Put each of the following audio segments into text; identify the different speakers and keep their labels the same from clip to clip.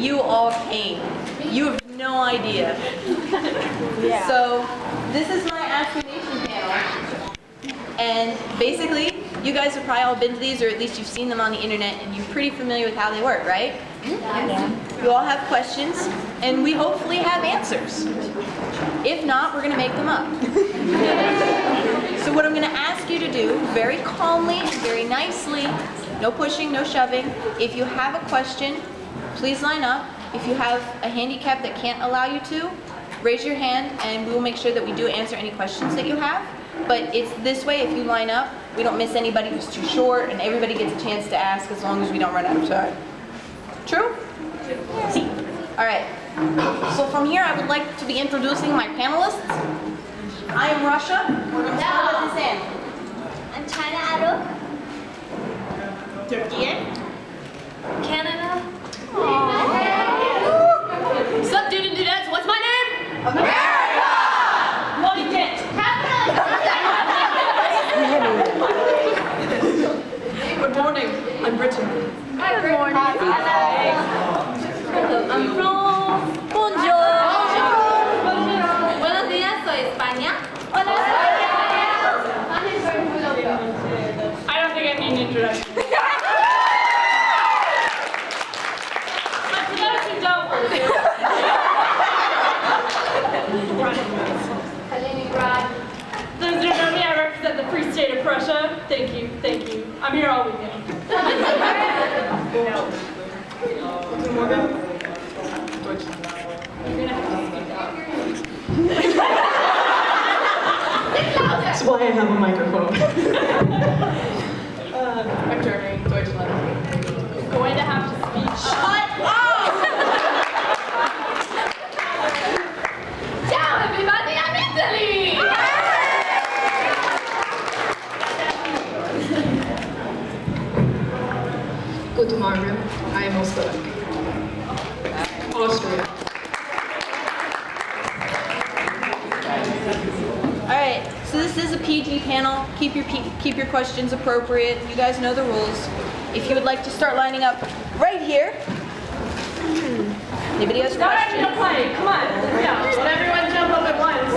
Speaker 1: you all came. You have no idea. Yeah. So this is my affirmation panel. And basically, you guys have probably all been to these, or at least you've seen them on the internet, and you're pretty familiar with how they work, right? Yeah. You all have questions, and we hopefully have answers. If not, we're going to make them up. So what I'm going to ask you to do, very calmly and very nicely, no pushing, no shoving. If you have a question, please line up. If you have a handicap that can't allow you to, raise your hand, and we will make sure that we do answer any questions that you have. But it's this way, if you line up, we don't miss anybody who's too short, and everybody gets a chance to ask as long as we don't run out of time. True? See. All right. So from here, I would like to be introducing my panelists. I am Russia. We're going to start with this end.
Speaker 2: I'm China Arab.
Speaker 1: Turkey.
Speaker 2: Canada.
Speaker 3: What's up, dude and dudettes? What's my name?
Speaker 1: America!
Speaker 3: Bloody tent. Good morning. I'm Britain.
Speaker 2: Good morning.
Speaker 3: I'm from...
Speaker 2: Bonjour. Buenos días, soy España.
Speaker 3: I don't think I need an introduction. Those who know me, I represent the Free State of Prussia. Thank you, thank you. I'm here all weekend. Morgan?
Speaker 4: That's why I have a microphone.
Speaker 3: I'm Germany, Deutschland. I'm going to have to speak.
Speaker 2: Shut up! Ciao, everybody, I'm Italy!
Speaker 4: Guten Morgen, I am Österreich. Austria.
Speaker 1: All right. So this is a PG panel. Keep your questions appropriate. You guys know the rules. If you would like to start lining up right here. Anybody has questions?
Speaker 3: Play. Come on. Yeah. Let everyone jump up at once.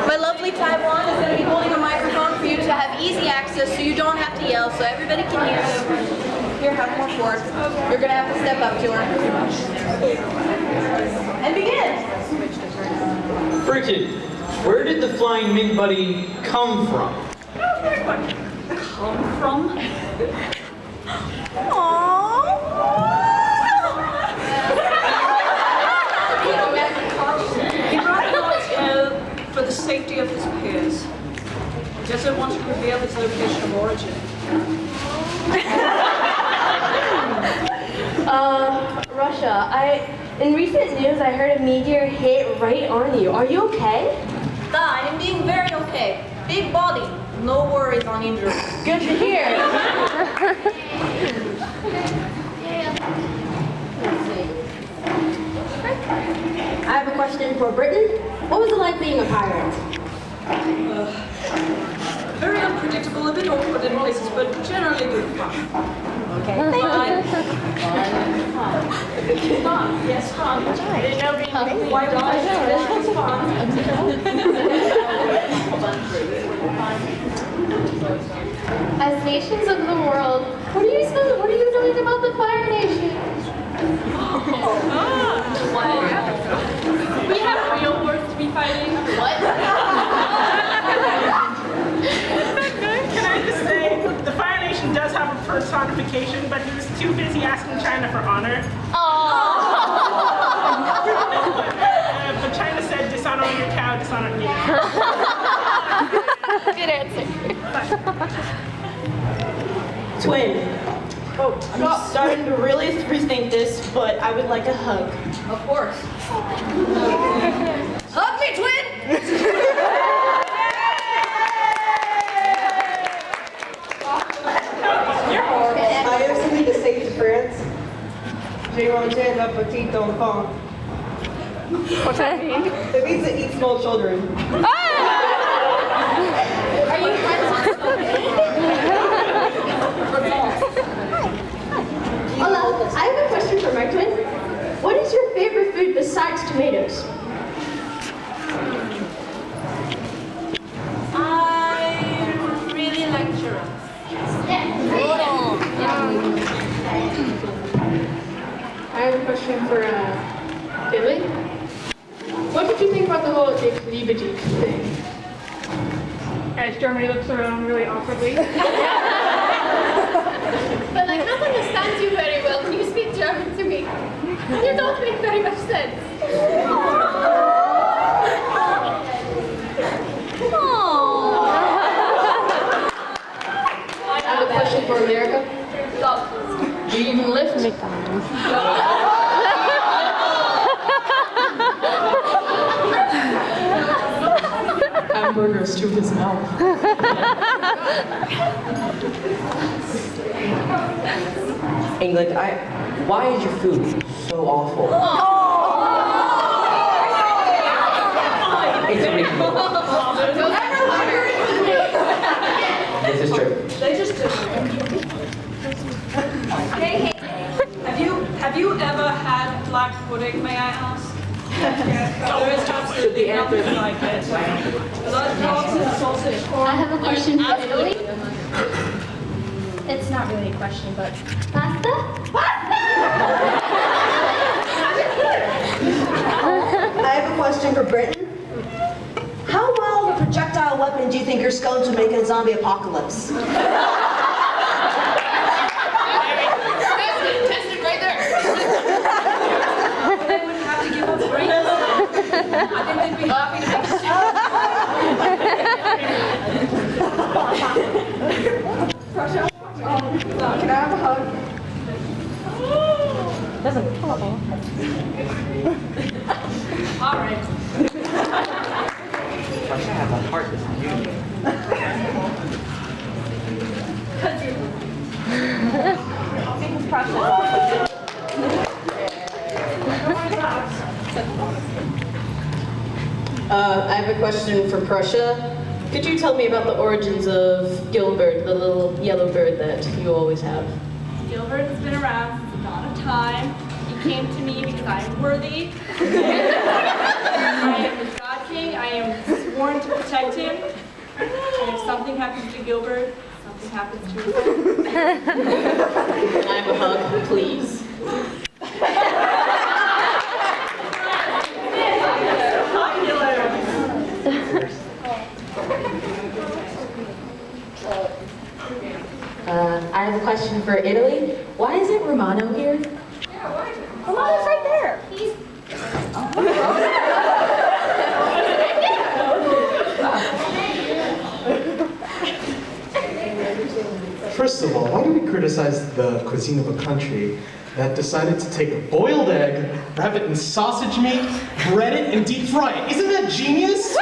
Speaker 1: My lovely Taiwan is going to be holding a microphone for you to have easy access so you don't have to yell, so everybody can hear you. Here, have more force. You're going to have to step up to her. And begin.
Speaker 5: Britain, where did the Flying Mint Buddy come from?
Speaker 3: Come from? He brought it all here for the safety of his peers. He doesn't want to reveal his location of origin.
Speaker 6: Russia, in recent news I heard a meteor hit right on you. Are you okay?
Speaker 1: I am being very okay. Big body. No worries on injuries.
Speaker 6: Good to hear. I have a question for Britain. What was it like being a pirate?
Speaker 3: Very unpredictable, a bit awkward in places, but generally good fun.
Speaker 6: Okay.
Speaker 3: Fun, yes, fun. I didn't know being why would I this was fun.
Speaker 2: As nations of the world, what do you think about the Fire Nation?
Speaker 3: We have real wars to be fighting.
Speaker 2: What?
Speaker 7: Can I just say, the Fire Nation does have a personification, but he was too busy asking China for honor. But China said, dishonor your cow, dishonor me.
Speaker 2: Good answer.
Speaker 4: Twin. Oh, I'm starting to really rethink this, but I would like a hug.
Speaker 1: Of course. Hug me, twin!
Speaker 4: I have something to say to France. J'ai mangé un petit enfant.
Speaker 2: What's that mean?
Speaker 4: It means to eat small children.
Speaker 2: Are you friends with
Speaker 6: besides tomatoes?
Speaker 2: I really like churros.
Speaker 8: I have a question for Billy. What did you think about the whole Liberty thing? As Germany looks around really awkwardly.
Speaker 2: But I don't understand you very well when you speak German to me. You don't make very much sense.
Speaker 8: I have a question for America. Do you even lift?
Speaker 4: Hamburgers to his mouth.
Speaker 9: England, why is your food so awful? It's reasonable. This is true.
Speaker 3: They just do. Have you ever had black pudding, may I ask? There is absolutely nothing like it. Blood drops and sausage corn.
Speaker 2: I have a question for Italy. It's not really a question, but pasta?
Speaker 10: I have a question for Britain. How well of a projectile weapon do you think your scones would make in a zombie apocalypse?
Speaker 3: They wouldn't have to give up brains. I think they'd be happy to make
Speaker 10: Can I have a hug?
Speaker 3: All right.
Speaker 9: Russia has a heart that's beautiful.
Speaker 4: I have a question for Prussia. Could you tell me about the origins of Gilbert, the little yellow bird that you always have?
Speaker 11: Gilbert has been around since the dawn of time. He came to me because I am worthy. I am his God King. I am sworn to protect him. And if something happens to Gilbert, something happens to him.
Speaker 4: Can I have a hug, please?
Speaker 6: I have a question for Italy. Why isn't Romano here? Romano's right there.
Speaker 12: First of all, why do we criticize the cuisine of a country that decided to take a boiled egg, wrap it in sausage meat, bread it, and deep fry it? Isn't that genius?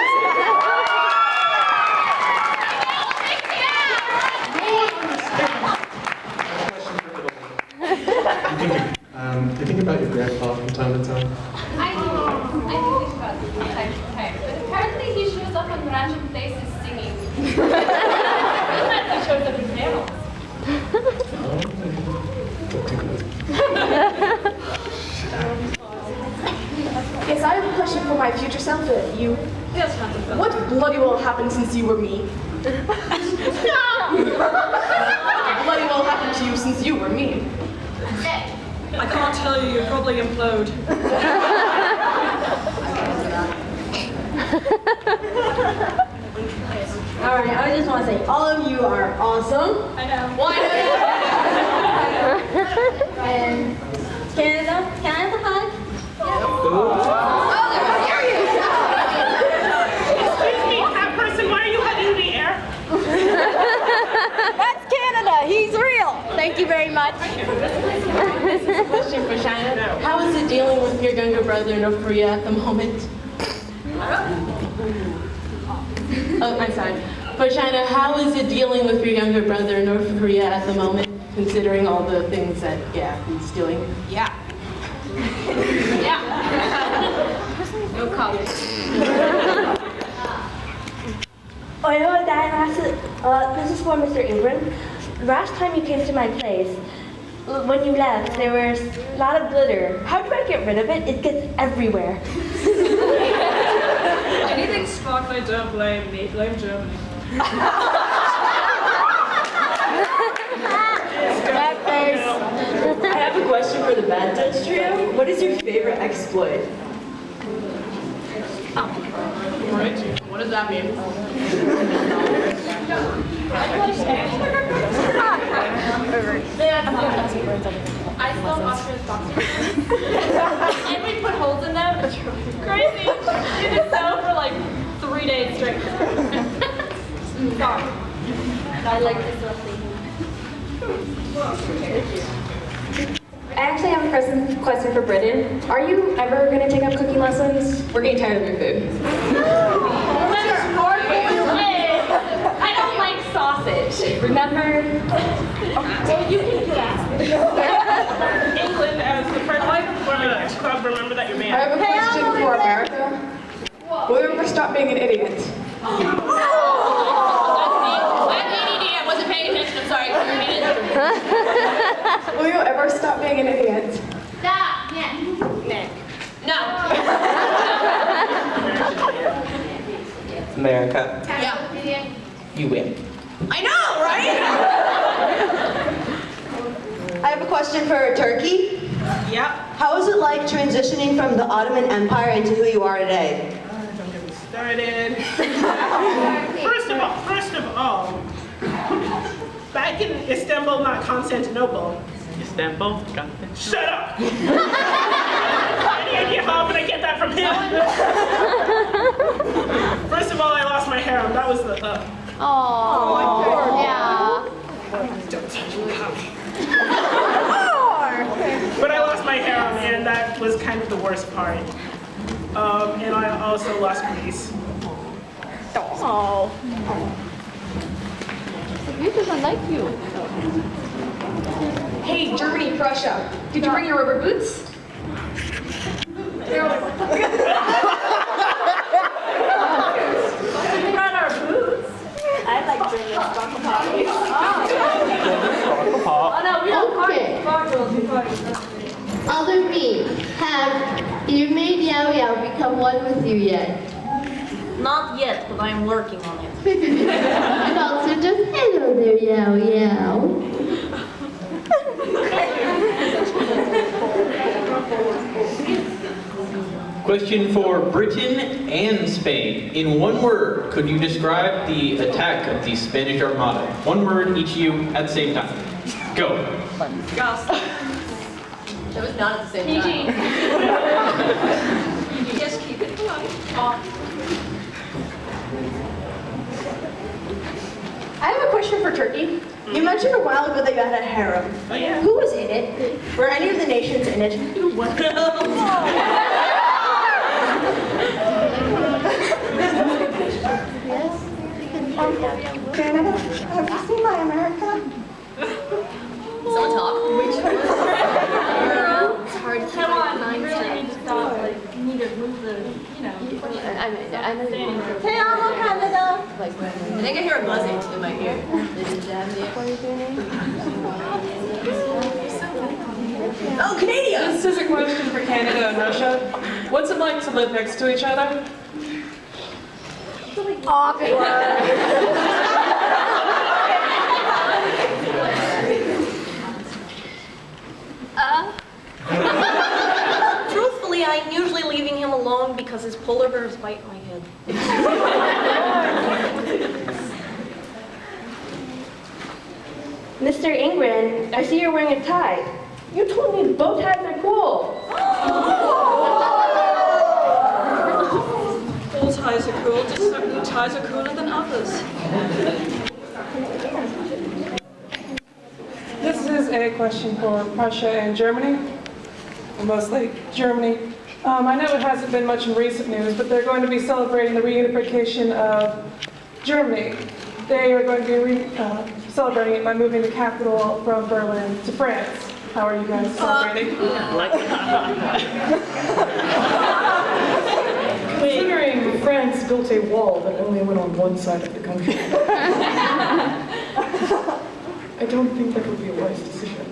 Speaker 12: You think about your grandpa from time to time?
Speaker 2: I think about it from time to time. But apparently he shows up on random places singing. Sometimes he shows up in panels.
Speaker 8: Yes, I have a question for my future self. You.
Speaker 3: Yes, honey.
Speaker 8: What bloody well happened since you were me? What bloody well happened to you since you were me?
Speaker 3: I can't tell you, you'd probably implode.
Speaker 6: Alright, I just want to say, all of you are awesome.
Speaker 3: I know.
Speaker 6: Why And Canada, can I have a hug?
Speaker 7: Excuse me, that person, why are you hugging in the air?
Speaker 6: That's Canada, he's real. Thank you very much.
Speaker 4: This is a question for China. How is it dealing with your younger brother in North Korea at the moment? Oh, I'm sorry. For China, how is it dealing with your younger brother in North Korea at the moment, considering all the things that, he's doing?
Speaker 11: Yeah. No comment.
Speaker 6: Oh, you know what, Dad? This is for Mr. Ingram. Last time you came to my place, when you left, there was a lot of glitter. How do I get rid of it? It gets everywhere.
Speaker 3: Anything sparkly, don't blame me, blame Germany.
Speaker 9: I have a question for the Bad Touch Trio. What is your favorite exploit?
Speaker 4: Right? What does that mean?
Speaker 11: I smelled Oscar's boxers. And we put holes in them. Crazy. We did so for like 3 days straight. Sorry. I like this little thing.
Speaker 13: I actually have a question for Britton. Are you ever going to take up cooking lessons? We're getting tired of your food.
Speaker 11: I don't like sausage.
Speaker 13: Remember?
Speaker 11: Well, you can do that.
Speaker 3: England as the president for the club, remember that you're
Speaker 8: I
Speaker 3: man.
Speaker 8: have a question for America. Will you ever stop being an idiot?
Speaker 11: That's ADD. I wasn't paying attention. I'm sorry. Can you repeat it?
Speaker 8: Will you ever stop being an idiot?
Speaker 11: Stop. Yeah. No.
Speaker 9: America,
Speaker 11: Yeah.
Speaker 9: you win.
Speaker 1: I know, right?
Speaker 10: I have a question for Turkey.
Speaker 3: Yep.
Speaker 10: How is it like transitioning from the Ottoman Empire into who you are today?
Speaker 3: Don't get me started. First of all, back in Istanbul, not Constantinople.
Speaker 5: Istanbul?
Speaker 3: Shut up! Any idea how often I get that from him? First of all, I lost my harem. That was the
Speaker 11: Oh. Yeah.
Speaker 3: Don't touch me, cocky. But I lost my harem, and that was kind of the worst part. And I also lost Greece.
Speaker 11: Oh. Greece doesn't like you.
Speaker 13: Hey, Germany, Prussia. Did you bring your rubber boots?
Speaker 11: We brought our boots. I like bringing sparkle potties. Oh no, we don't sparkles.
Speaker 14: Other me, have you made Yao Yao become one with you yet?
Speaker 1: Not yet, but I'm working on it.
Speaker 14: And also just hello there, Yao Yao.
Speaker 5: Question for Britain and Spain. In one word, could you describe the attack of the Spanish Armada? One word, each of you, at the same time. Go.
Speaker 11: Gus.
Speaker 1: That was not at the same time.
Speaker 11: PG. Just keep it polite.
Speaker 6: I have a question for Turkey. You mentioned a while ago that you had a harem.
Speaker 3: Oh yeah.
Speaker 6: Who was in it? Were any of the nations in it?
Speaker 10: Canada, have you seen my America?
Speaker 1: Someone talk.
Speaker 11: It's hard to come on, you really need to stop. Like, you need to move the, you know.
Speaker 6: I know.
Speaker 10: Hey, hello, Canada.
Speaker 1: I think I hear a buzzing in my ear. Oh, Canada!
Speaker 7: This is a question for Canada and Russia. What's it like to live next to each other?
Speaker 1: Truthfully, I'm usually leaving him alone because his polar bears bite my head.
Speaker 6: Mr. Ingrid, I see you're wearing a tie. You told me bow ties are cool.
Speaker 3: All ties are cool, just certain ties are cooler than others.
Speaker 7: This is a question for Prussia and Germany, or mostly Germany. I know it hasn't been much in recent news, but they're going to be celebrating the reunification of Germany. They are going to be celebrating it by moving the capital from Berlin to France. How are you guys celebrating? Considering France built a wall that only went on one side of the country. I don't think that would be a wise decision.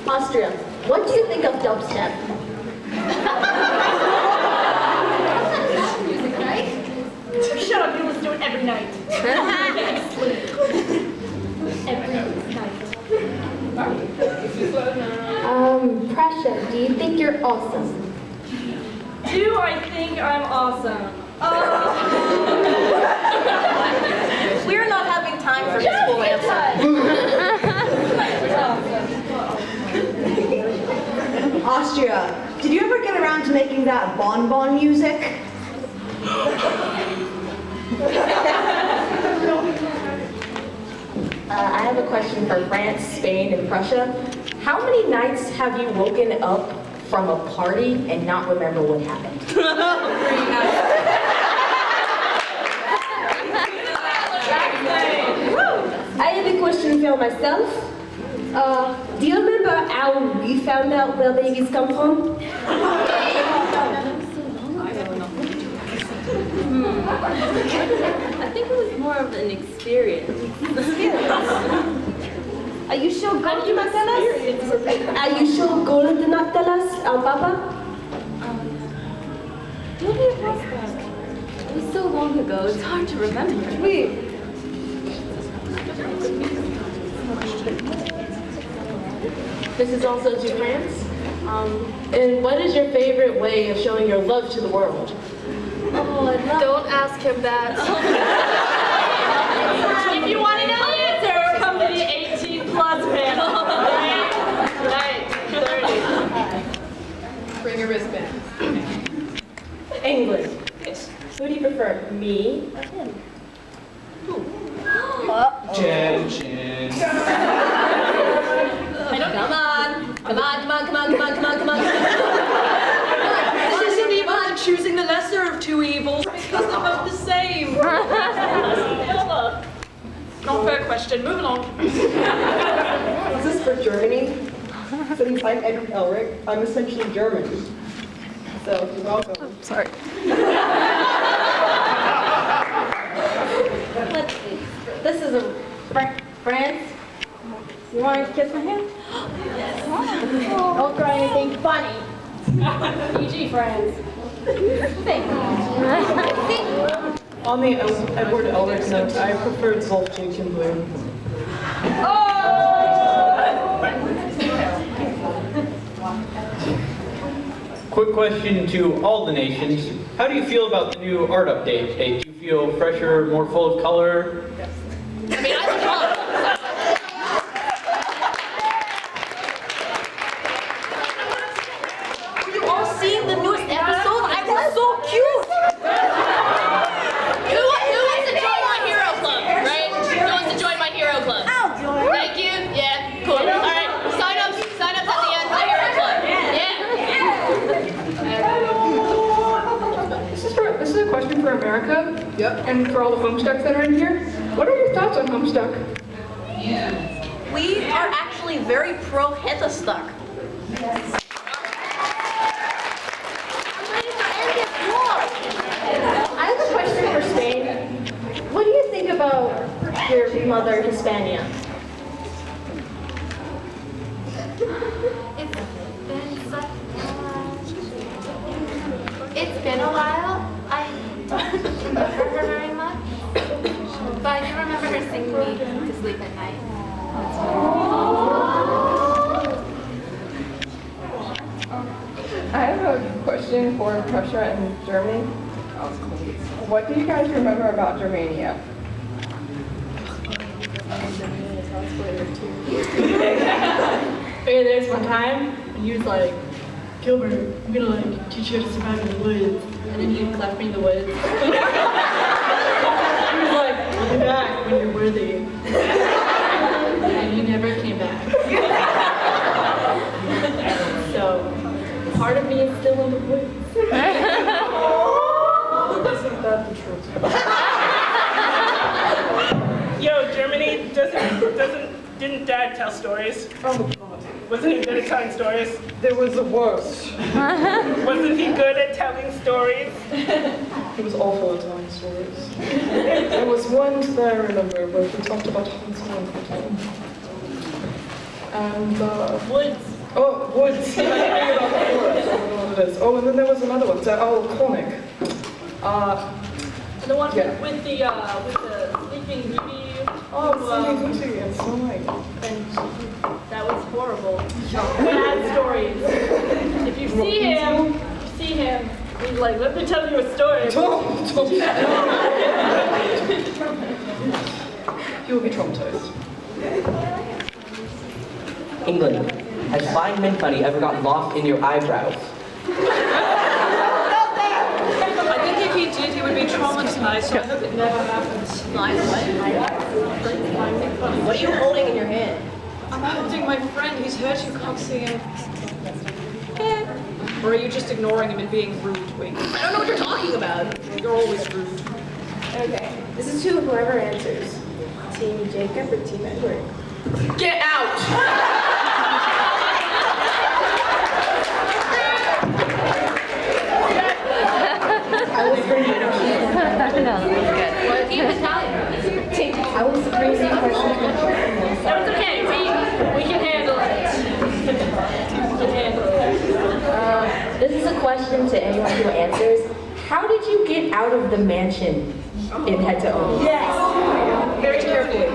Speaker 6: Austria, what do you think of dubstep?
Speaker 11: Music, right? Shut up, you listen to it every night. Every night.
Speaker 13: Prussia, do you think you're awesome?
Speaker 11: Do I think I'm awesome?
Speaker 1: We're not having time for this full answer.
Speaker 10: Austria, did you ever get around to making that bonbon music?
Speaker 6: I have a question for France, Spain, and Prussia. How many nights have you woken up from a party and not remember what happened? I have a question for myself. Do you remember how we found out where babies come from?
Speaker 1: I think it was more of an experience. Are you sure going to Natellas?
Speaker 6: Are you sure going to Natellas, Papa?
Speaker 1: Maybe it was that. It was so long ago, it's hard to remember.
Speaker 6: Wait. This is also to France. And what is your favorite way of showing your love to the world?
Speaker 2: Don't ask him that.
Speaker 11: If you want to know the answer, come to the 18+ panel. Right, 30.
Speaker 4: Bring your wristband.
Speaker 6: England. Who do you prefer, me or him?
Speaker 12: Jen.
Speaker 1: Come on. This isn't even like choosing the lesser of two evils because they're both the same.
Speaker 11: Not fair question, move along.
Speaker 15: Is this for Germany? Since I'm Edward Elric, I'm essentially German. So, you're welcome.
Speaker 1: Sorry. Let's see. This is a France. You want to kiss my hand?
Speaker 14: Don't try anything funny.
Speaker 11: PG friends.
Speaker 15: On the Edward Elric note, I preferred Zolf Jacob Blue.
Speaker 5: Quick question to all the nations. How do you feel about the new art update? Do you feel fresher, more full of color?
Speaker 11: I mean, I think all.
Speaker 1: Have you all seen the newest episode? I was so cute.
Speaker 2: Who wants to join my hero club, right? Who wants to join my hero club?
Speaker 1: I'll join.
Speaker 2: Thank you. Yeah, cool. All right, sign up at the end of the hero club. Yeah.
Speaker 8: This is a question for America. Yep. And for all the Homestucks that are in here. What are your thoughts on Homestuck?
Speaker 1: We are actually very pro Hetastuck.
Speaker 6: I have a question for Spain. What do you think about your mother, Hispania?
Speaker 2: It's been a while. I don't remember her very much. But I do remember her singing me to sleep at night.
Speaker 8: I have a question for Prussia and Germany. What do you guys remember about Germania?
Speaker 4: Okay, there's one time he was like, Gilbert, I'm gonna teach you how to survive in the woods. And then he left me in the woods. He was like, I'll be back when you're worthy. And he never came back. So, part of me is still in the woods.
Speaker 15: Isn't that the truth?
Speaker 3: Yo, Germany, didn't Dad tell stories?
Speaker 15: Oh, God.
Speaker 3: Wasn't he good at telling stories?
Speaker 15: There was the worst.
Speaker 3: Well,
Speaker 16: Wasn't he good at telling stories?
Speaker 15: He was awful at telling stories. There was one that I remember where he talked about Hansel and Gretel. And,
Speaker 11: Woods.
Speaker 15: Oh, woods. Yeah, I about the forest. I don't know what it is. Oh, and then there was another one, the owl comic.
Speaker 11: The one
Speaker 15: Yeah.
Speaker 11: with the Sleeping Beauty.
Speaker 15: Oh, Sleeping Beauty and Snow White.
Speaker 11: And that was horrible. Bad stories. If you see him, he's like, let me tell you a story.
Speaker 15: Don't. You will be traumatized.
Speaker 9: England, has flying mint funny ever gotten lost in your eyebrows?
Speaker 3: I think if he did, he would be traumatized, so I hope it never happens.
Speaker 1: What are you holding in your hand?
Speaker 3: I'm holding my friend, he's hurt, you can't see him. Or are you just ignoring him and being rude, Wink?
Speaker 1: I don't know what you're talking about.
Speaker 3: You're always rude.
Speaker 17: Okay, this is to whoever answers. Team Jacob or Team Edward?
Speaker 4: Get out!
Speaker 17: I was bringing it up. I was bringing a question.
Speaker 11: No, it's okay. We can handle it. We can handle it.
Speaker 6: This is a question to anyone who answers. How did you get out of the mansion in Head to Own?
Speaker 11: Yes!
Speaker 3: Very carefully.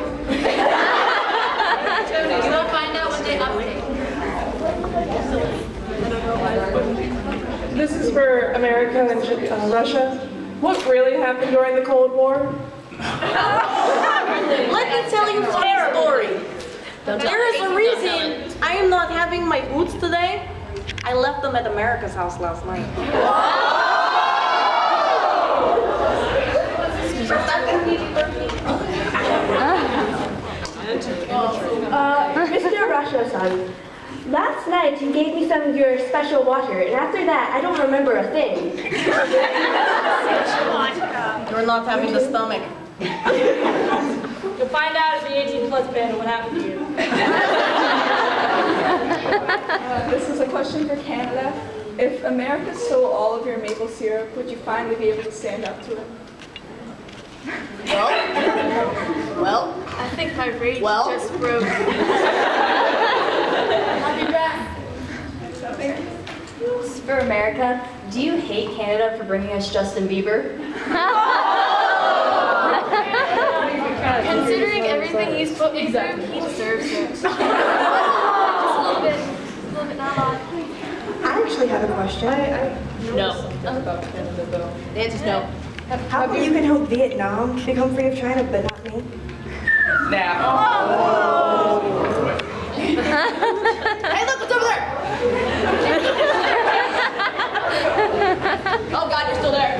Speaker 11: You will find out when they update.
Speaker 7: This is for America and Russia. What really happened during the Cold War?
Speaker 1: Let me tell you a funny story. There is a reason I am not having my boots today. I left them at America's house last night.
Speaker 17: Mr. Russia-san, last night you gave me some of your special water, and after that, I don't remember a thing.
Speaker 1: You're not having the stomach.
Speaker 11: You'll find out at the 18+ panel what happened to you.
Speaker 18: This is a question for Canada. If America stole all of your maple syrup, would you finally be able to stand up to it?
Speaker 1: Well,
Speaker 11: I think my rage just broke.
Speaker 17: Happy breath. For America, do you hate Canada for bringing us Justin Bieber?
Speaker 2: Considering everything he's put me through, he deserves it. Just a little bit not a lot.
Speaker 10: I actually have a question.
Speaker 1: No.
Speaker 15: About Canada, though.
Speaker 1: The answer's no.
Speaker 10: How come you can help Vietnam become free of China, but not me?
Speaker 4: Now.
Speaker 1: Hey, look, what's over there? Oh God, you're still there.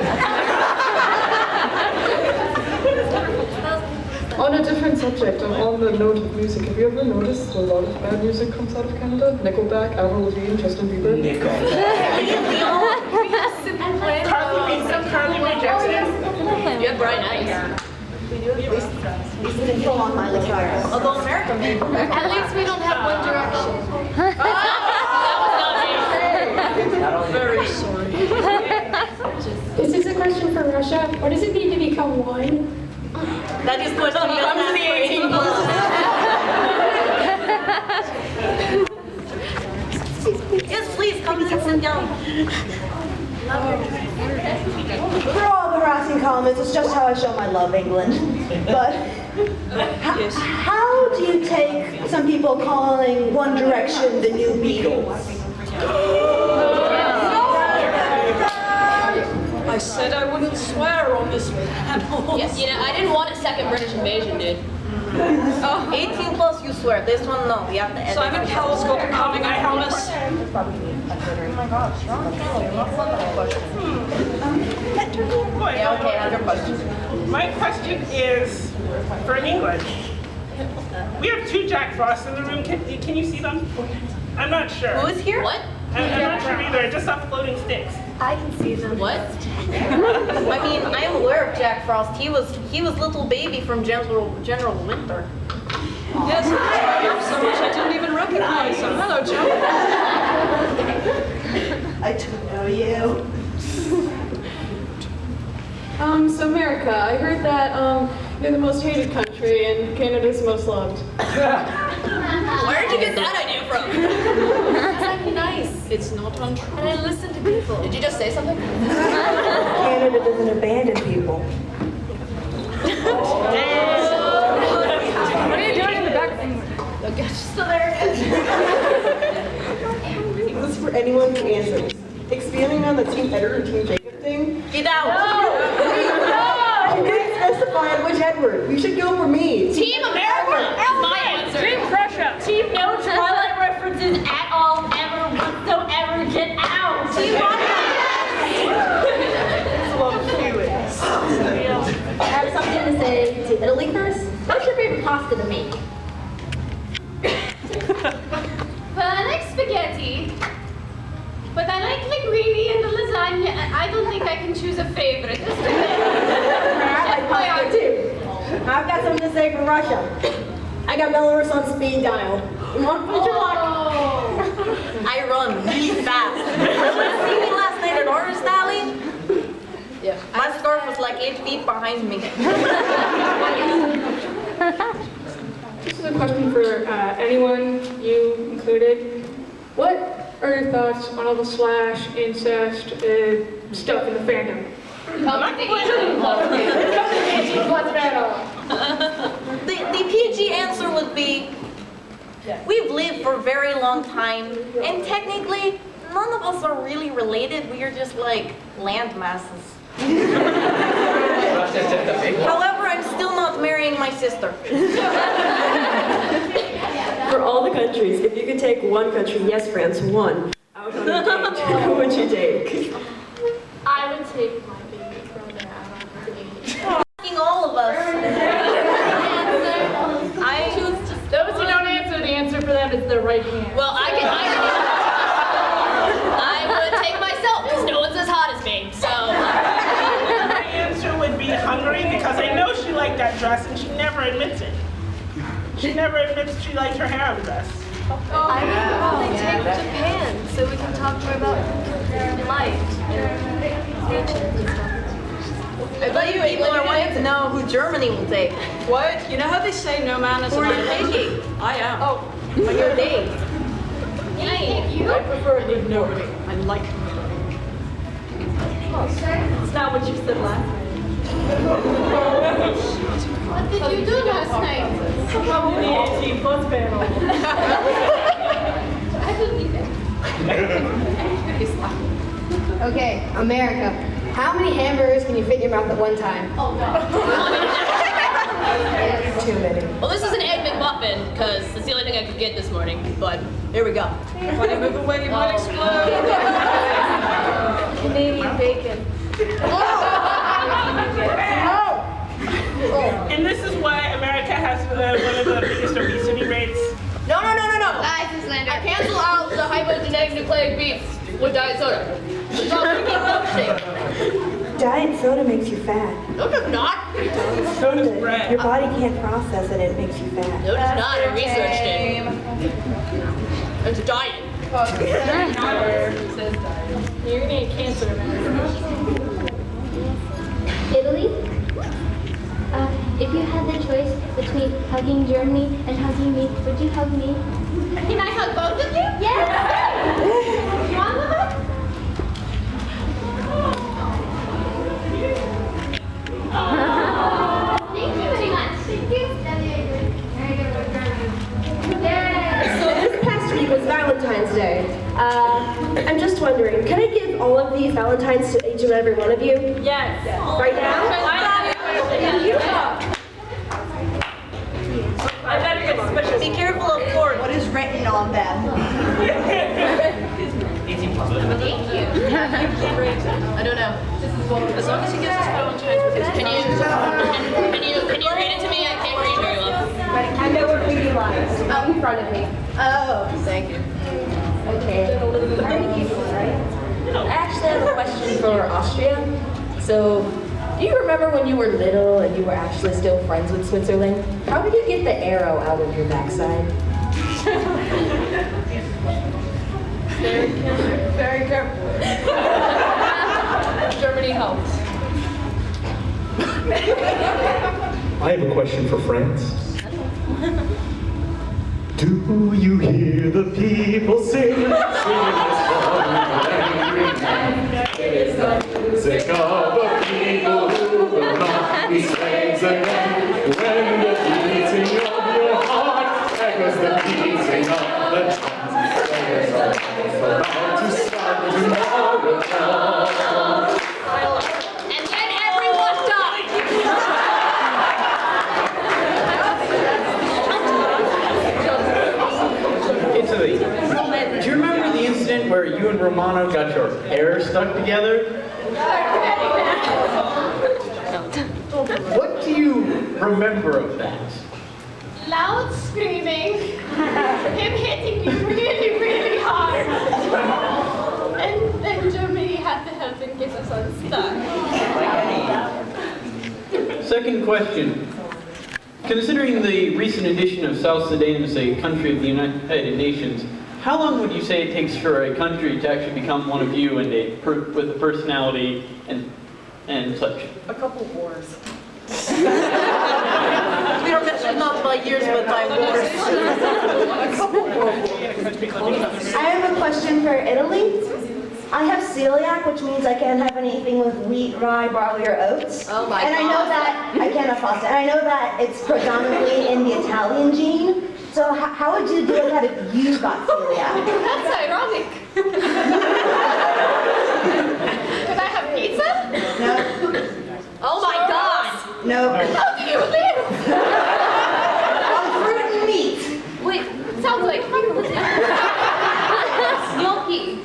Speaker 15: On a different subject, and on the note of music, have you ever noticed a lot of bad music comes out of Canada? Nickelback, Avril Lavigne, Justin Bieber?
Speaker 16: Carly Rae Jepsen.
Speaker 1: You have bright eyes.
Speaker 10: We do at least didn't pull on Miley Cyrus.
Speaker 1: Although America may.
Speaker 2: At least we don't have One Direction.
Speaker 3: Very sorry.
Speaker 8: This is a question for Russia. What does it mean to become one?
Speaker 1: That is question
Speaker 4: I'm the 18
Speaker 1: Yes, please, come and sit down.
Speaker 10: For all the harassing comments, it's just how I show my love, England. But how do you take some people calling One Direction the new Beatles?
Speaker 3: I said I wouldn't swear on this panel.
Speaker 1: Yes, you know, I didn't want a second British invasion, dude. 18+, you swear. This one, no. We have to edit.
Speaker 3: Simon Cowell's got the coming, I promise.
Speaker 1: Oh my gosh, Yeah, okay, I have your question.
Speaker 16: My question is for English. We have two Jack Frosts in the room. Can you see them? I'm not sure.
Speaker 1: Who is here? What?
Speaker 16: I'm not sure either. I just saw floating sticks.
Speaker 1: I can see them. What? I mean, I am aware of Jack Frost. He was little baby from General Winter.
Speaker 3: Yes, so much I didn't even recognize him. Hello, Joe.
Speaker 10: I don't know you.
Speaker 8: So America, I heard that you're the most hated country and Canada's the most loved.
Speaker 2: Where did you get that idea from? It's nice. It's not untrue. And I listen to people. Did you just say something?
Speaker 10: Canada doesn't abandon people.
Speaker 2: What are you doing in the back? Okay, she's still there.
Speaker 15: This is for anyone who answers. Expanding on the Team Edward and Team Jacob thing.
Speaker 1: Get out!
Speaker 15: You didn't specify on which Edward. You should go for me.
Speaker 2: Team America is my answer.
Speaker 11: Team Prussia.
Speaker 2: Team no Twilight references at all, ever, whatsoever. Get out. Team
Speaker 13: I have something to say to Italy first. What's your favorite pasta to make?
Speaker 2: Well, I like spaghetti, but I like linguine and the lasagna. I don't think I can choose a favorite. Just a
Speaker 15: I like pasta too. I've got something to say for Russia. I got Belarus on speed dial. You want to put your luck?
Speaker 1: I run really fast. See me last night at Orange Valley?
Speaker 2: Yeah.
Speaker 1: My scarf was like 8 feet behind me.
Speaker 8: This is a question for anyone, you included. What are your thoughts on all the slash, incest, stuff in the fandom?
Speaker 1: The PG answer would be, we've lived for a very long time, and technically, none of us are really related. We are just like land masses. However, I'm still not marrying my sister.
Speaker 15: For all the countries, if you could take one country, yes, France, one, out on a date, who would you take?
Speaker 2: I would take my baby brother out on a date.
Speaker 1: Fucking all of us.
Speaker 11: Those who don't answer, the answer for them is the right hand.
Speaker 2: Well, I would take myself because no one's as hot as me. So
Speaker 16: My answer would be Hungary because I know she liked that dress and she never admits it. She never admits she liked her harem dress.
Speaker 2: I would take Japan so we can talk more about life and nature and stuff.
Speaker 1: I bet you people are wanting to know who Germany will take.
Speaker 3: What? You know how they say no man is
Speaker 1: Who
Speaker 3: an
Speaker 1: are you
Speaker 3: island?
Speaker 1: taking?
Speaker 3: I am.
Speaker 1: Oh, on your date.
Speaker 2: You?
Speaker 3: I prefer nobody. I like
Speaker 11: It's not what you said last night.
Speaker 2: What did you do last night?
Speaker 11: Probably the 18 plus panel.
Speaker 2: I believe it.
Speaker 14: Okay, America. How many hamburgers can you fit in your mouth at one time?
Speaker 2: Oh, no.
Speaker 15: Too many.
Speaker 2: Well, this is an egg McMuffin because it's the only thing I could get this morning. But here we go.
Speaker 3: When you move away, you might explode.
Speaker 11: Canadian bacon.
Speaker 16: And this is why America has one of the biggest obesity rates.
Speaker 2: No. I cancel out the hypogenetic nucleic beef with diet soda. It's all milkshake.
Speaker 10: Diet soda makes you fat.
Speaker 2: No, it does not.
Speaker 16: So does bread.
Speaker 10: Your body can't process it, it makes you fat.
Speaker 2: No, it does not. I researched it. It's a diet.
Speaker 11: You're gonna get cancer, man.
Speaker 14: Italy? If you had the choice between hugging Germany and hugging me, would you hug me?
Speaker 2: Can I hug both of you?
Speaker 14: Yes!
Speaker 2: You want the hug?
Speaker 14: Thank you very much. Thank you.
Speaker 17: So this past week was Valentine's Day. I'm just wondering, can I give all of these Valentines to each and every one of you?
Speaker 11: Yes.
Speaker 17: Right now?
Speaker 11: I better get special.
Speaker 1: Be careful of cord.
Speaker 10: What is written on them?
Speaker 2: Thank you. I don't know. As long as he gives us Valentine's with his. Can you read it to me? I can't read very well.
Speaker 17: I know what reading lines. Out in front of me.
Speaker 2: Oh, thank you.
Speaker 6: Okay. I already gave you one, right? I actually have a question for Austria. So, do you remember when you were little and you were actually still friends with Switzerland? How did you get the arrow out of your backside?
Speaker 18: Very careful.
Speaker 6: Germany helps.
Speaker 12: I have a question for France. Do you hear the people sing? Singing this song. It is the music of a people who will not be slaves again. When the beating of your heart echoes the beating of the drums, players are about to start tomorrow.
Speaker 2: And then everyone died.
Speaker 5: Italy, do you remember the incident where you and Romano got your hair stuck together? What do you remember of that?
Speaker 2: Loud screaming, him hitting me really, really hard. And then Germany had to help and get us unstuck.
Speaker 5: Second question. Considering the recent addition of South Sudan as a country of the United Nations, how long would you say it takes for a country to actually become one of you and with a personality and such?
Speaker 15: A couple of wars.
Speaker 1: We don't measure not by years, but by wars.
Speaker 10: I have a question for Italy. I have celiac, which means I can't have anything with wheat, rye, barley, or oats.
Speaker 6: Oh my
Speaker 10: And I know that I can't have pasta. And I know that it's predominantly in the Italian gene. So how would you deal with that if you got celiac?
Speaker 2: That's ironic. Could I have pizza?
Speaker 10: No.
Speaker 2: Oh my god!
Speaker 10: No.
Speaker 2: How do you live?
Speaker 10: On fruit and meat.
Speaker 2: Wait, sounds like gnocchi.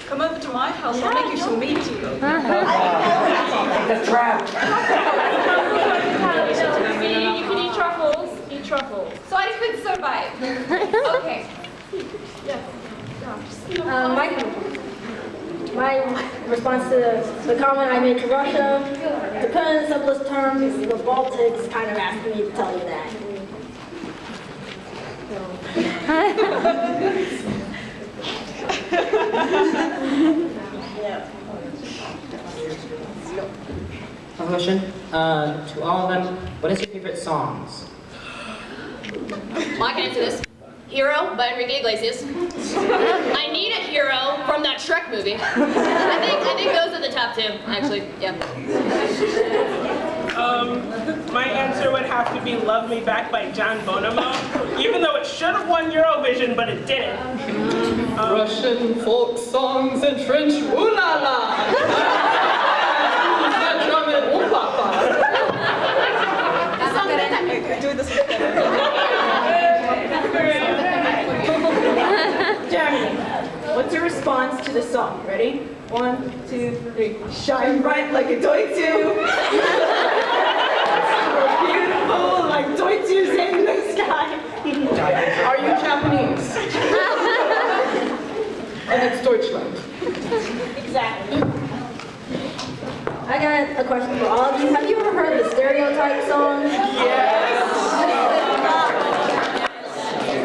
Speaker 3: Come over to my house, I'll make you some meat.
Speaker 9: The trap.
Speaker 2: You can eat truffles. Eat truffles. So I could survive. Okay. Yes.
Speaker 17: My response to the comment I made to Russia, to put in simplest terms, the Baltics kind of asked me to tell you that.
Speaker 9: I have a question to all of them. What is your favorite songs?
Speaker 2: I can answer this. Hero by Enrique Iglesias. I need a hero from that Shrek movie. I think those are the top two, actually. Yeah.
Speaker 16: My answer would have to be Love Me Back by John Bonomo, even though it should have won Eurovision, but it didn't.
Speaker 3: Russian folk songs and French ooh la la. German ooh la la.
Speaker 18: Do this Jeremy, what's your response to the song? Ready? 1, 2, 3. Shine bright like a doitu. Beautiful like doitus in the sky.
Speaker 3: Are you Japanese? And it's Deutschland.
Speaker 18: Exactly.
Speaker 17: I got a question for all of you. Have you ever heard the Stereotype song?
Speaker 3: Yes.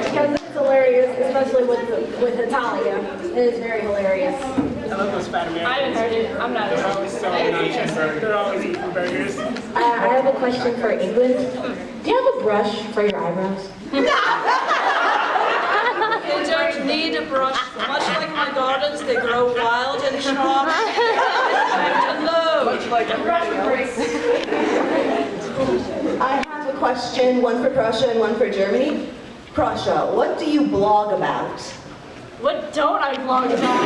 Speaker 17: Because it's hilarious, especially with Italia. It is very hilarious.
Speaker 16: I love those fat Americans.
Speaker 2: I haven't heard it. I'm not
Speaker 16: They're always so obnoxious. They're always eating burgers.
Speaker 17: I have a question for England. Do you have a brush for your eyebrows?
Speaker 3: You don't need a brush. Much like my gardens, they grow wild and sharp. And low. Much like
Speaker 10: I have a question, one for Prussia and one for Germany. Prussia, what do you blog about?
Speaker 11: What don't I blog about?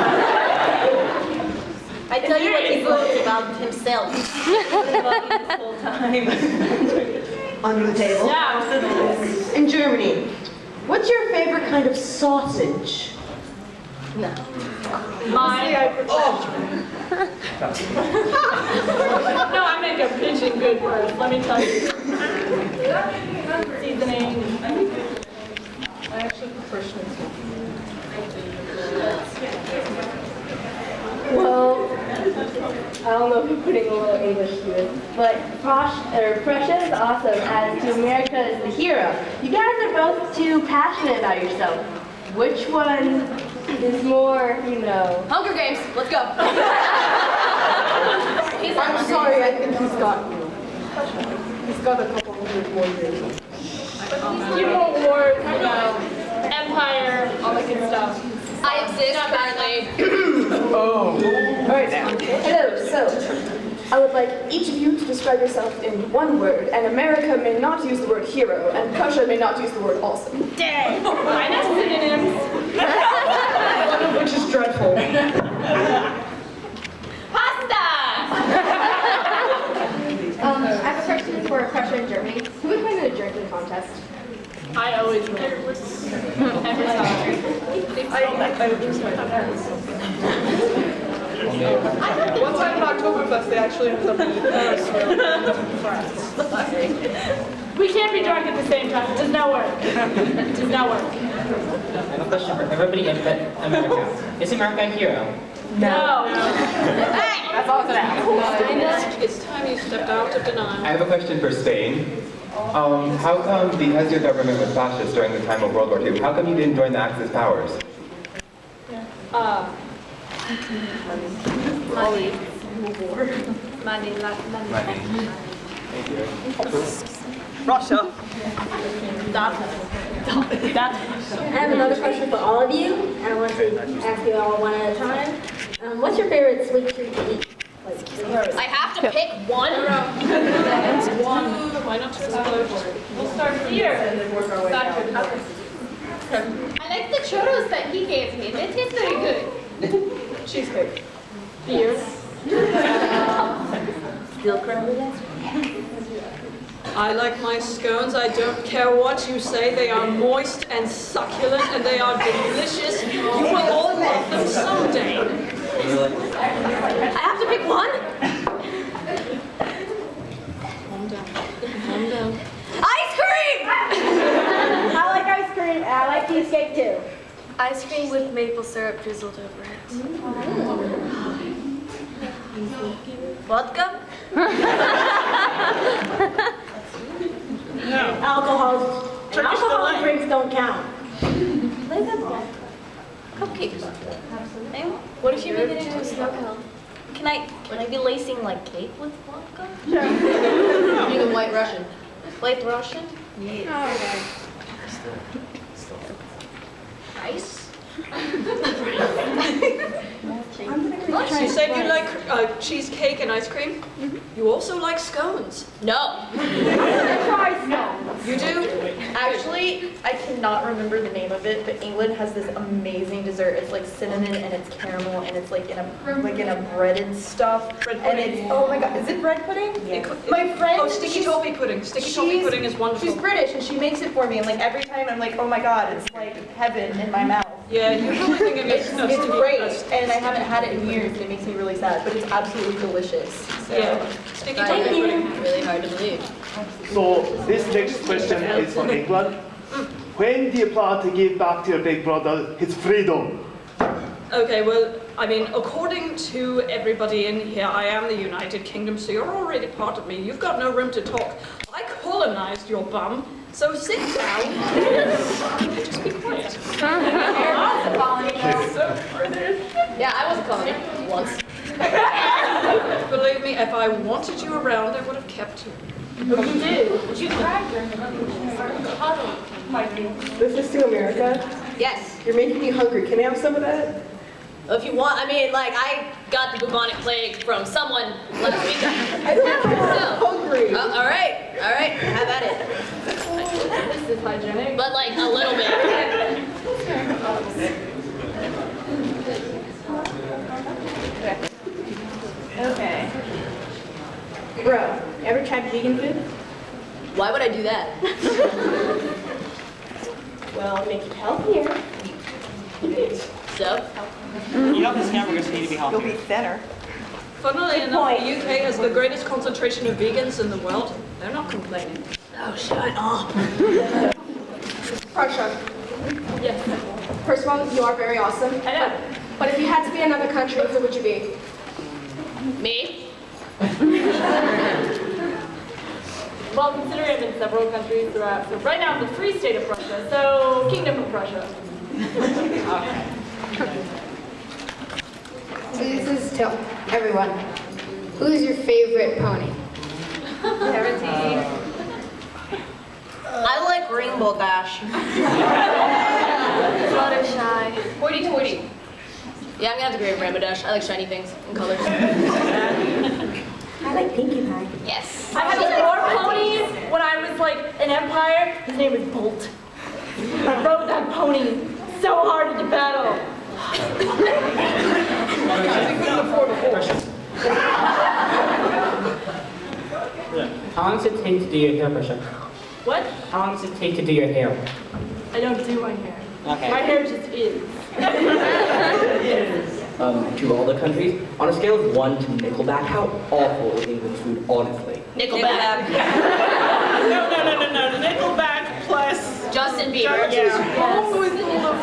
Speaker 11: I tell you what he blogs about himself. The whole time.
Speaker 10: Under the table?
Speaker 11: Yeah.
Speaker 10: In Germany, what's your favorite kind of sausage?
Speaker 11: No. Mine. No, I make a pigeon good bird, let me tell you. Seasoning.
Speaker 3: I actually prefer schnitzel.
Speaker 17: Well, I don't know if you're putting a little English to it, but Prussia is awesome as to America is the hero. You guys are both too passionate about yourself.
Speaker 13: Which one is more, you know?
Speaker 2: Hunger Games, let's go.
Speaker 15: I'm sorry, I think he's got a couple hundred more years.
Speaker 8: You want war, you know, empire, all that good stuff.
Speaker 2: I exist, apparently.
Speaker 15: Oh.
Speaker 17: Alright, hello, so I would like each of you to describe yourself in one word, and America may not use the word hero, and Prussia may not use the word awesome.
Speaker 8: Dang! I know synonyms.
Speaker 15: One of which is dreadful.
Speaker 2: Pasta!
Speaker 13: I have a question for Prussia and Germany. Who would win a drinking contest?
Speaker 8: I always win. Every time.
Speaker 15: I would just my hands. One time in Oktoberfest, they actually ended up in France.
Speaker 8: We can't be drunk at the same time. It does not work. It does not work.
Speaker 19: I have a question for everybody in America. Is America a hero?
Speaker 8: No.
Speaker 2: That's all it's about.
Speaker 3: It's time you stepped out of denial.
Speaker 20: I have a question for Spain. How come, because your government was fascist during the time of World War II, how come you didn't join the Axis powers?
Speaker 11: Money. Money.
Speaker 20: Thank you.
Speaker 3: Russia.
Speaker 13: I have another question for all of you, and I want to ask you all one at a time. What's your favorite sweet treat to eat?
Speaker 2: I have to pick one.
Speaker 3: Why not just We'll start here and then work our way down.
Speaker 11: I like the churros that he gave me. They taste very good.
Speaker 15: Cheesecake.
Speaker 8: Beer.
Speaker 1: Steel currently
Speaker 3: I like my scones. I don't care what you say. They are moist and succulent and they are delicious. You will all love them someday.
Speaker 2: I have to pick one?
Speaker 3: Calm down. Calm down.
Speaker 2: Ice cream!
Speaker 17: I like ice cream, and I like cheesecake too.
Speaker 11: Ice cream with maple syrup drizzled over it.
Speaker 1: Vodka?
Speaker 17: Alcoholic drinks don't count.
Speaker 1: Cupcakes. What if you make it into a snow cone? Can I be lacing like cake with vodka?
Speaker 2: You're the White Russian.
Speaker 1: White Russian?
Speaker 11: Yeah.
Speaker 1: Rice?
Speaker 3: You said you like cheesecake and ice cream? You also like scones?
Speaker 2: No.
Speaker 17: Try scones.
Speaker 3: You do?
Speaker 1: Actually, I cannot remember the name of it, but England has this amazing dessert. It's like cinnamon and it's caramel and it's like in a breaded stuff.
Speaker 3: Bread
Speaker 1: And
Speaker 3: pudding.
Speaker 1: it's, oh my god, is it bread pudding? My friend,
Speaker 3: Oh, sticky toffee pudding. Sticky toffee pudding is wonderful.
Speaker 1: She's British and she makes it for me, and like every time I'm like, oh my god, it's like heaven in my mouth.
Speaker 3: Yeah, you're probably thinking
Speaker 1: It's great, and I haven't had it in years, and it makes me really sad, but it's absolutely delicious. So.
Speaker 3: Yeah. Sticky toffee pudding.
Speaker 2: Really hard to believe.
Speaker 21: So this next question is for England. When do you plan to give back to your big brother his freedom?
Speaker 3: Okay, well, I mean, according to everybody in here, I am the United Kingdom, so you're already part of me. You've got no room to talk. I colonized your bum, so sit down. Just be quiet.
Speaker 2: Yeah, I was a colony once.
Speaker 3: Believe me, if I wanted you around, I would have kept you.
Speaker 8: But you did. But you cracked her.
Speaker 15: This is to America.
Speaker 2: Yes.
Speaker 15: You're making me hungry. Can I have some of that?
Speaker 2: If you want, I mean, like, I got the bubonic plague from someone last week.
Speaker 15: I don't know. I'm hungry.
Speaker 2: All right, have at it.
Speaker 8: This is hygienic.
Speaker 2: But like a little bit.
Speaker 13: Okay. Bro, ever tried vegan food?
Speaker 2: Why would I do that?
Speaker 13: Well, make you healthier.
Speaker 2: So?
Speaker 22: You know this hamburgers need to be healthy.
Speaker 10: You'll be thinner.
Speaker 3: Funnily enough, the UK has the greatest concentration of vegans in the world. They're not complaining.
Speaker 1: Oh, shut up.
Speaker 17: Prussia.
Speaker 8: Yes.
Speaker 17: First of all, you are very awesome.
Speaker 8: I know.
Speaker 17: But if you had to be another country, who would you be?
Speaker 2: Me?
Speaker 8: Well, considering I'm in several countries throughout, so right now I'm the Free State of Prussia, so Kingdom of Prussia.
Speaker 4: So this is to everyone. Who's your favorite pony?
Speaker 1: I like Rainbow Dash.
Speaker 2: Fluttershy. Hoity-toity. Yeah, I'm gonna have to agree with Rainbow Dash. I like shiny things and colors.
Speaker 10: I like Pinkie Pie.
Speaker 2: Yes.
Speaker 11: I had a war pony when I was like an empire. His name was Bolt. I rode that pony so hard into battle.
Speaker 19: How long does it take to do your hair brushing?
Speaker 11: What?
Speaker 19: How long does it take to do your hair?
Speaker 11: I don't do my hair.
Speaker 19: Okay.
Speaker 11: My hair just is.
Speaker 9: To all the countries, on a scale of 1 to Nickelback, how awful is English food, honestly?
Speaker 2: Nickelback.
Speaker 16: No. Nickelback plus
Speaker 2: Justin Bieber.
Speaker 16: Yeah.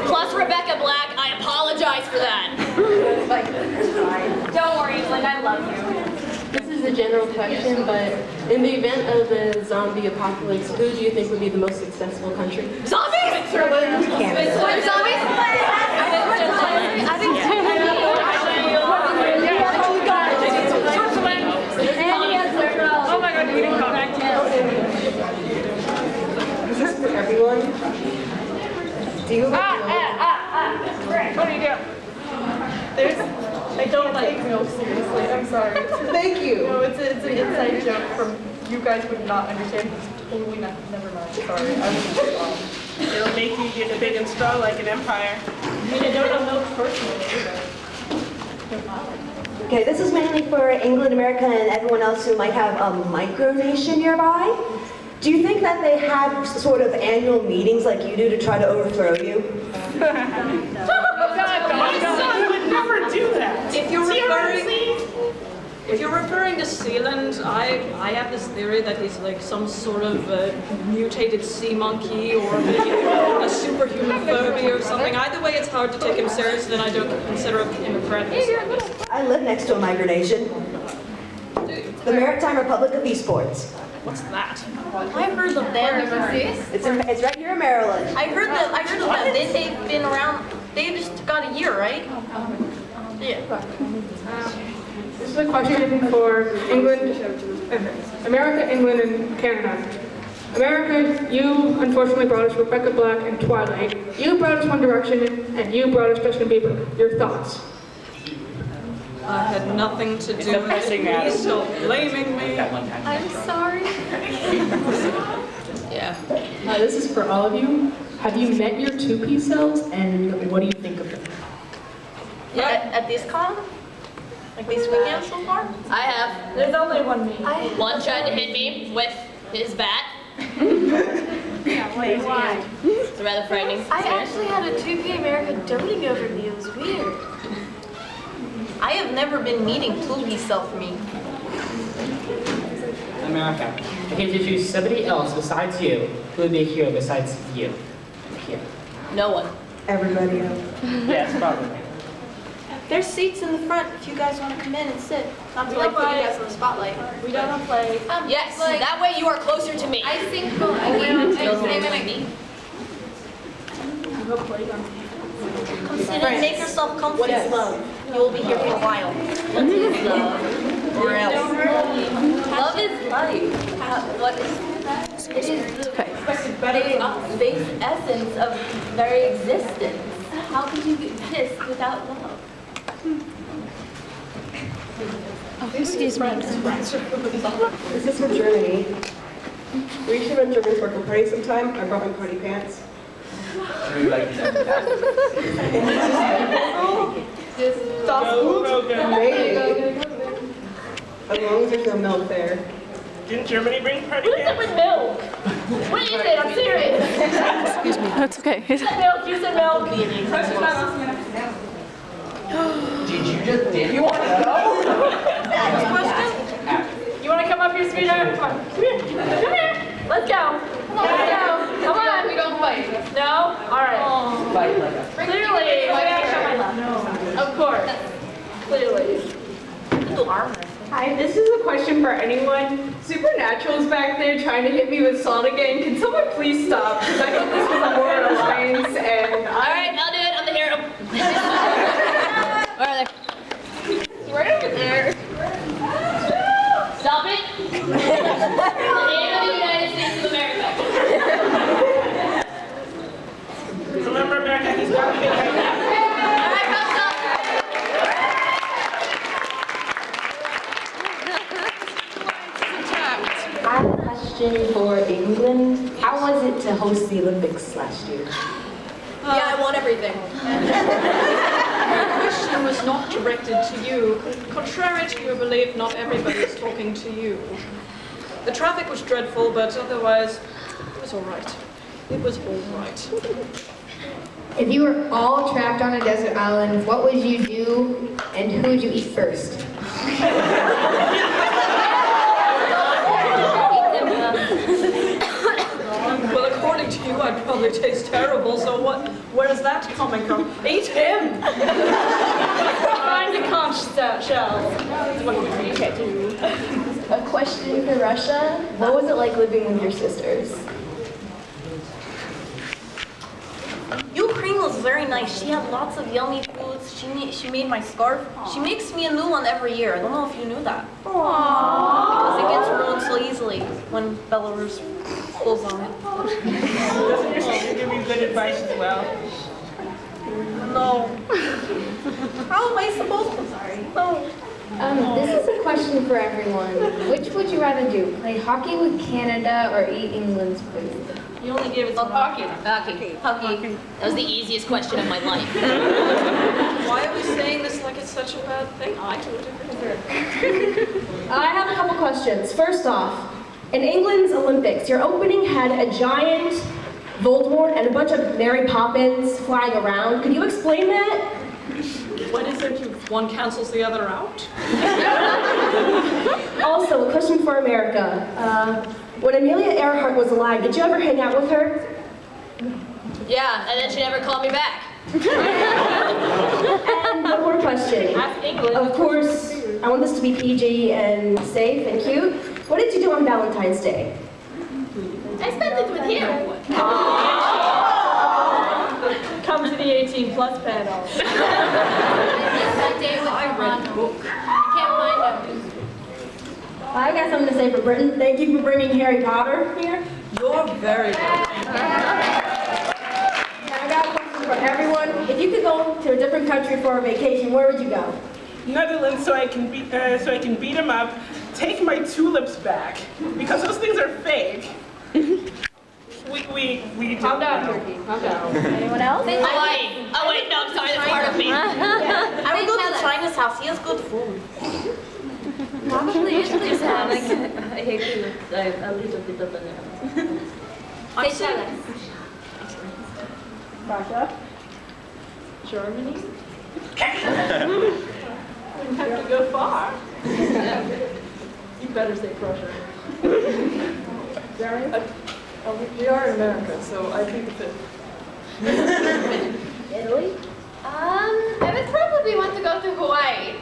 Speaker 2: Plus Rebecca Black. I apologize for that.
Speaker 11: Don't worry, like I love you.
Speaker 6: This is a general question, but in the event of a zombie apocalypse, who do you think would be the most successful country?
Speaker 2: Zombies?
Speaker 10: Canada.
Speaker 2: Zombies? I think
Speaker 11: Oh my god, you didn't come back
Speaker 6: Is this for everyone? Do you
Speaker 11: What do you do?
Speaker 18: I don't take milk seriously. I'm sorry.
Speaker 6: Thank you.
Speaker 18: No, it's an inside joke from you guys would not understand. It's totally not. Never mind. Sorry. I was wrong.
Speaker 16: It'll make you get big and strong like an empire.
Speaker 11: I mean, I don't know milk personally either.
Speaker 10: Okay, this is mainly for England, America, and everyone else who might have a micronation nearby. Do you think that they have sort of annual meetings like you do to try to overthrow you?
Speaker 16: My son would never do that.
Speaker 3: If you're referring to Sealand, I have this theory that he's like some sort of mutated sea monkey or maybe a superhuman phobia or something. Either way, it's hard to take him seriously, and I don't consider him a threat.
Speaker 10: I live next to a micronation. The Maritime Republic of Esports.
Speaker 3: What's that?
Speaker 1: I've heard of them.
Speaker 10: It's right here in Maryland.
Speaker 1: I heard of them. They've been around. They just got a year, right? Yeah.
Speaker 8: This is a question for England, America, England, and Canada. America, you unfortunately brought us Rebecca Black and Twilight. You brought us One Direction, and you brought us Justin Bieber. Your thoughts?
Speaker 3: I had nothing to do with it. Please stop blaming me.
Speaker 11: I'm sorry.
Speaker 2: Yeah.
Speaker 6: This is for all of you. Have you met your 2P selves, and what do you think of them?
Speaker 1: Yeah, at this con? Like this weekend so far?
Speaker 2: I have.
Speaker 11: There's only one me.
Speaker 2: One tried to hit me with his bat.
Speaker 11: Wait, why?
Speaker 2: It's rather frightening.
Speaker 11: I actually had a 2P America doting over me. It was weird.
Speaker 1: I have never been meeting Toolby self me.
Speaker 19: America. If you had to choose somebody else besides you, who would be a hero besides you? Here.
Speaker 2: No one.
Speaker 10: Everybody else.
Speaker 19: Yes, probably.
Speaker 1: There's seats in the front if you guys want to come in and sit. Not to
Speaker 11: We
Speaker 1: like
Speaker 11: don't
Speaker 1: put you
Speaker 11: play.
Speaker 1: guys on the spotlight.
Speaker 11: We don't play.
Speaker 2: Yes, that way you are closer to me.
Speaker 11: I think
Speaker 1: Come sit and make yourself comfy, love. You will be here for a while. What is love? Or else?
Speaker 2: Love is life. What is
Speaker 1: It is the base essence of very existence. How could you exist without love?
Speaker 10: Oh, excuse me. This is from Germany. We should run German circle party sometime. I brought my party pants. Maybe. As long as there's no milk there.
Speaker 16: Didn't Germany bring party
Speaker 11: What is it with milk? What is it? I'm serious.
Speaker 18: Excuse me. That's okay.
Speaker 11: You said milk. You said milk.
Speaker 9: Did you just dip?
Speaker 11: You want to go? Next question. You want to come up here, sweetheart? Come on. Come here. Come here. Let's go. Let's go. Come on. We don't fight. No? All right.
Speaker 9: Fight like a...
Speaker 11: Clearly. Of course. Clearly.
Speaker 8: Hi, this is a question for anyone. Supernatural's back there trying to hit me with salt again. Can someone please stop? Because I thought this was a war alliance and...
Speaker 2: Alright, I'll do Where are they? Right over there. Stop it. The name of the United States of America.
Speaker 16: Remember, America, he's got a big head.
Speaker 6: I have a question for England. How was it to host the Olympics last year?
Speaker 2: Yeah, I won everything.
Speaker 3: My question was not directed to you. Contrary to your belief, not everybody is talking to you. The traffic was dreadful, but otherwise, it was all right. It was all right.
Speaker 4: If you were all trapped on a desert island, what would you do and who would you eat first?
Speaker 3: Well, according to you, I'd probably taste terrible, so where's that coming from? Eat him! Find a conch shell. What do you do?
Speaker 17: A question for Russia. What was it like living with your sisters?
Speaker 1: Ukraine was very nice. She had lots of yummy foods. She made my scarf. She makes me a new one every year. I don't know if you knew that. Because it gets ruined so easily when Belarus pulls on it.
Speaker 16: Doesn't your sister give you good advice as well?
Speaker 1: No. How am I supposed to? Sorry. No.
Speaker 4: This is a question for everyone. Which would you rather do? Play hockey with Canada or eat England's food?
Speaker 1: You only gave it to
Speaker 2: hockey. Hockey. That was the easiest question of my life.
Speaker 3: Why are we saying this like it's such a bad thing? I do it every
Speaker 17: I have a couple questions. First off, in England's Olympics, your opening had a giant Voldemort and a bunch of Mary Poppins flying around. Could you explain that?
Speaker 3: What is it? One cancels the other out?
Speaker 17: Also, a question for America. When Amelia Earhart was alive, did you ever hang out with her?
Speaker 2: Yeah, and then she never called me back.
Speaker 17: And one more question. Of course, I want this to be PG and safe and cute. What did you do on Valentine's Day?
Speaker 2: I spent it with you.
Speaker 11: Come to the 18 plus panel.
Speaker 2: That day with I read a book. I can't find them.
Speaker 17: I got something to say for Britain. Thank you for bringing Harry Potter here.
Speaker 3: You're very welcome.
Speaker 17: And I got a question for everyone. If you could go to a different country for a vacation, where would you go?
Speaker 16: Netherlands, so I can beat them up. Take my tulips back because those things are fake. We
Speaker 8: Calm down, Turkey. Calm down.
Speaker 2: Anyone else? Hawaii. Oh wait, no, I'm sorry, that's part of me.
Speaker 1: I would go to China's house. He has good food.
Speaker 2: Probably Italy's house.
Speaker 6: I hate you. A little bit of banana.
Speaker 1: I'm saying
Speaker 11: Russia. Germany. You have to go far. You better say Prussia.
Speaker 3: We are in America, so I think that...
Speaker 2: Italy? I would probably want to go to Hawaii.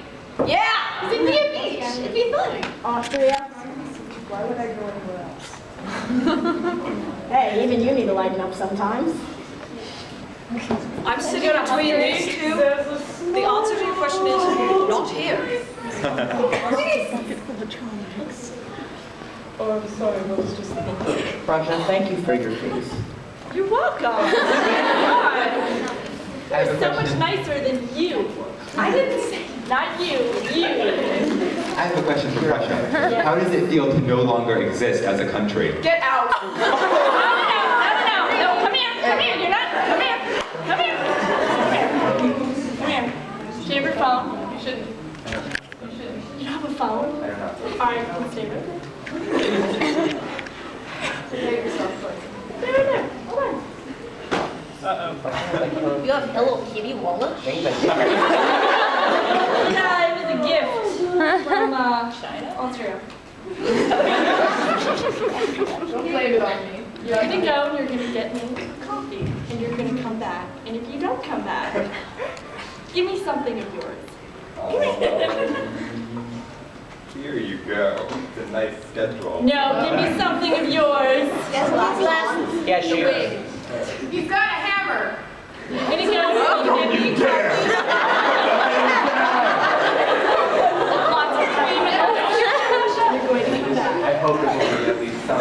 Speaker 2: Yeah! It's a near beach. It'd be fun.
Speaker 17: Austria.
Speaker 11: Why would I go anywhere else?
Speaker 17: Hey, even you need to lighten up sometimes.
Speaker 3: I'm sitting between these two. The answer to your question is not here.
Speaker 11: Oh, I'm sorry, what was just
Speaker 9: Rajan, thank you for your face.
Speaker 11: You're welcome. You're so much nicer than you. I didn't say, not you, you.
Speaker 20: I have a question for Prussia. How does it feel to no longer exist as a country?
Speaker 11: Get out. No, come here, you're not, come here. Come here. Do you have your phone? You should. You have a phone? All right, let's name it.
Speaker 1: You have Hello Kitty wallet?
Speaker 11: Yeah, it was a gift from Austria. Don't blame it on me. You're gonna go and you're gonna get me coffee, and you're gonna come back. And if you don't come back, give me something of yours.
Speaker 20: Here you go. It's a nice schedule.
Speaker 11: No, give me something of yours.
Speaker 2: Yes, glasses.
Speaker 9: Yeah, sure.
Speaker 11: He's got a hammer.
Speaker 21: You care.
Speaker 20: I hope it will be at least some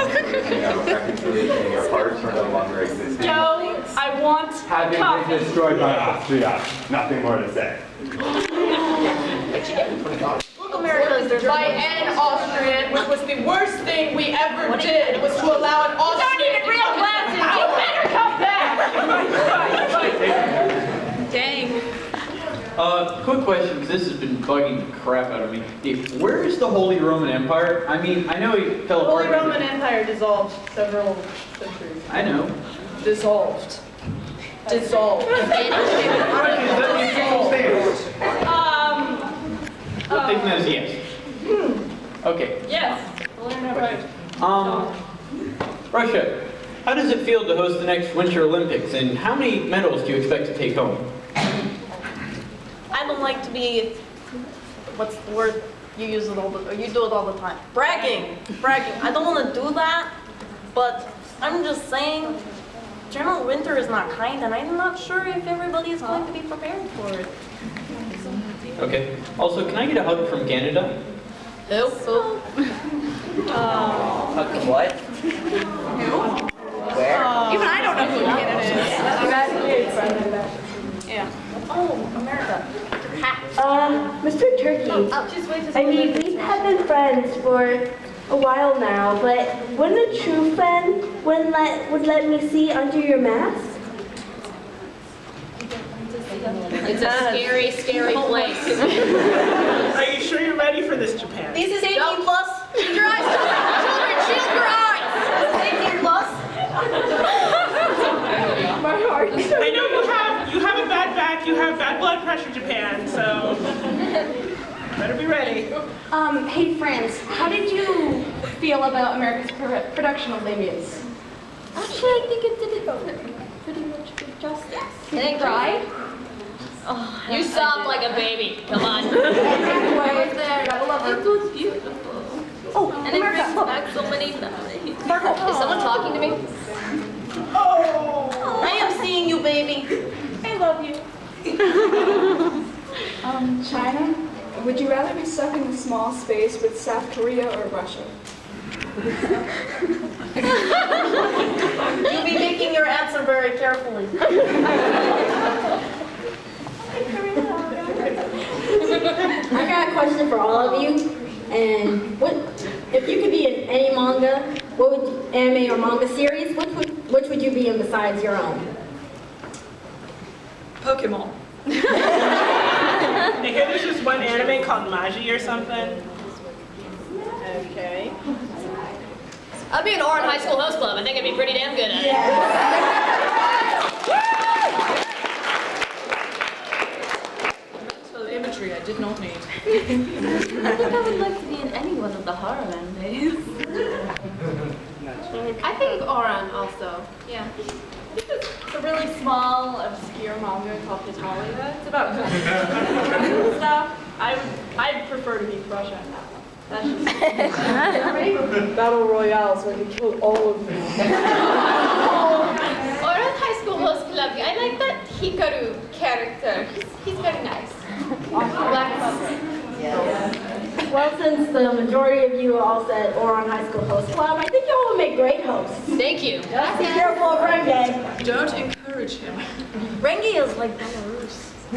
Speaker 20: reconciliation in your hearts or no longer existing.
Speaker 11: Joe, I want
Speaker 21: Having
Speaker 11: coffee.
Speaker 21: been destroyed by Austria, nothing more to say.
Speaker 11: Look, America,
Speaker 3: By an Austrian, which was the worst thing we ever did, was to allow an Austrian.
Speaker 11: Not even real glasses. You better come back.
Speaker 1: Dang.
Speaker 5: Quick question, because this has been bugging the crap out of me. Where is the Holy Roman Empire? I mean, I know he fell
Speaker 3: The Holy
Speaker 5: apart.
Speaker 3: Roman Empire dissolved several centuries.
Speaker 5: I know.
Speaker 3: Dissolved. Dissolved.
Speaker 5: I think that's yes. Okay.
Speaker 3: Yes. Holy Empire.
Speaker 5: Russia, how does it feel to host the next Winter Olympics, and how many medals do you expect to take home?
Speaker 1: I don't like to be, what's the word you use it all the, or you do it all the time? Bragging. I don't want to do that, but I'm just saying, General Winter is not kind, and I'm not sure if everybody is going to be prepared for it.
Speaker 5: Okay. Also, can I get a hug from Canada?
Speaker 1: Who?
Speaker 9: Hug from what? Where?
Speaker 1: Even I don't know who Canada is.
Speaker 11: Yeah.
Speaker 1: Oh, America.
Speaker 4: Mr. Turkey, I mean, we have been friends for a while now, but wouldn't a true friend would let me see under your mask?
Speaker 2: It's a scary, scary place.
Speaker 16: Are you sure you're ready for this, Japan?
Speaker 1: This is 18 plus.
Speaker 2: Shield your eyes, children, shield your eyes.
Speaker 1: This is 18 plus.
Speaker 16: My heart. I know you have a bad back, you have bad blood pressure, Japan, so better be ready.
Speaker 11: Hey, friends, how did you feel about America's production of limbs?
Speaker 13: Actually, I think it did it pretty much good justice.
Speaker 11: Did it cry?
Speaker 2: Oh, you sobbed like a baby. Come on.
Speaker 11: I was there. Gotta love her.
Speaker 13: It was beautiful.
Speaker 11: Oh,
Speaker 13: And it brings back so many memories.
Speaker 2: Is someone talking to me?
Speaker 1: I am seeing you, baby.
Speaker 11: I love you.
Speaker 18: China, would you rather be stuck in a small space with South Korea or Russia?
Speaker 1: You'll be making your answer very carefully.
Speaker 7: I got a question for all of you. And what if you could be in any manga, what would anime or manga series? Which would you be in besides your own?
Speaker 3: Pokemon.
Speaker 16: I hear there's this one anime called Magi or something.
Speaker 3: Okay.
Speaker 2: I'd be an Oran High School Host Club. I think I'd be pretty damn good at it.
Speaker 3: So the imagery I did not need.
Speaker 13: I think I would like to be in any one of the horror animes.
Speaker 11: I think Oran also. Yeah. It's a really small, obscure manga called Hitalia. It's about stuff. I'd prefer to be Russia. That's just
Speaker 15: Battle royales where you kill all of them.
Speaker 11: Oran High School Host Club. I like that Hikaru character. He's very nice.
Speaker 7: Well, since the majority of you all said Oran High School Host Club, I think y'all will make great hosts.
Speaker 2: Thank you.
Speaker 7: Just be careful of Renge.
Speaker 3: Don't encourage him.
Speaker 1: Renge is like Belarus.
Speaker 9: I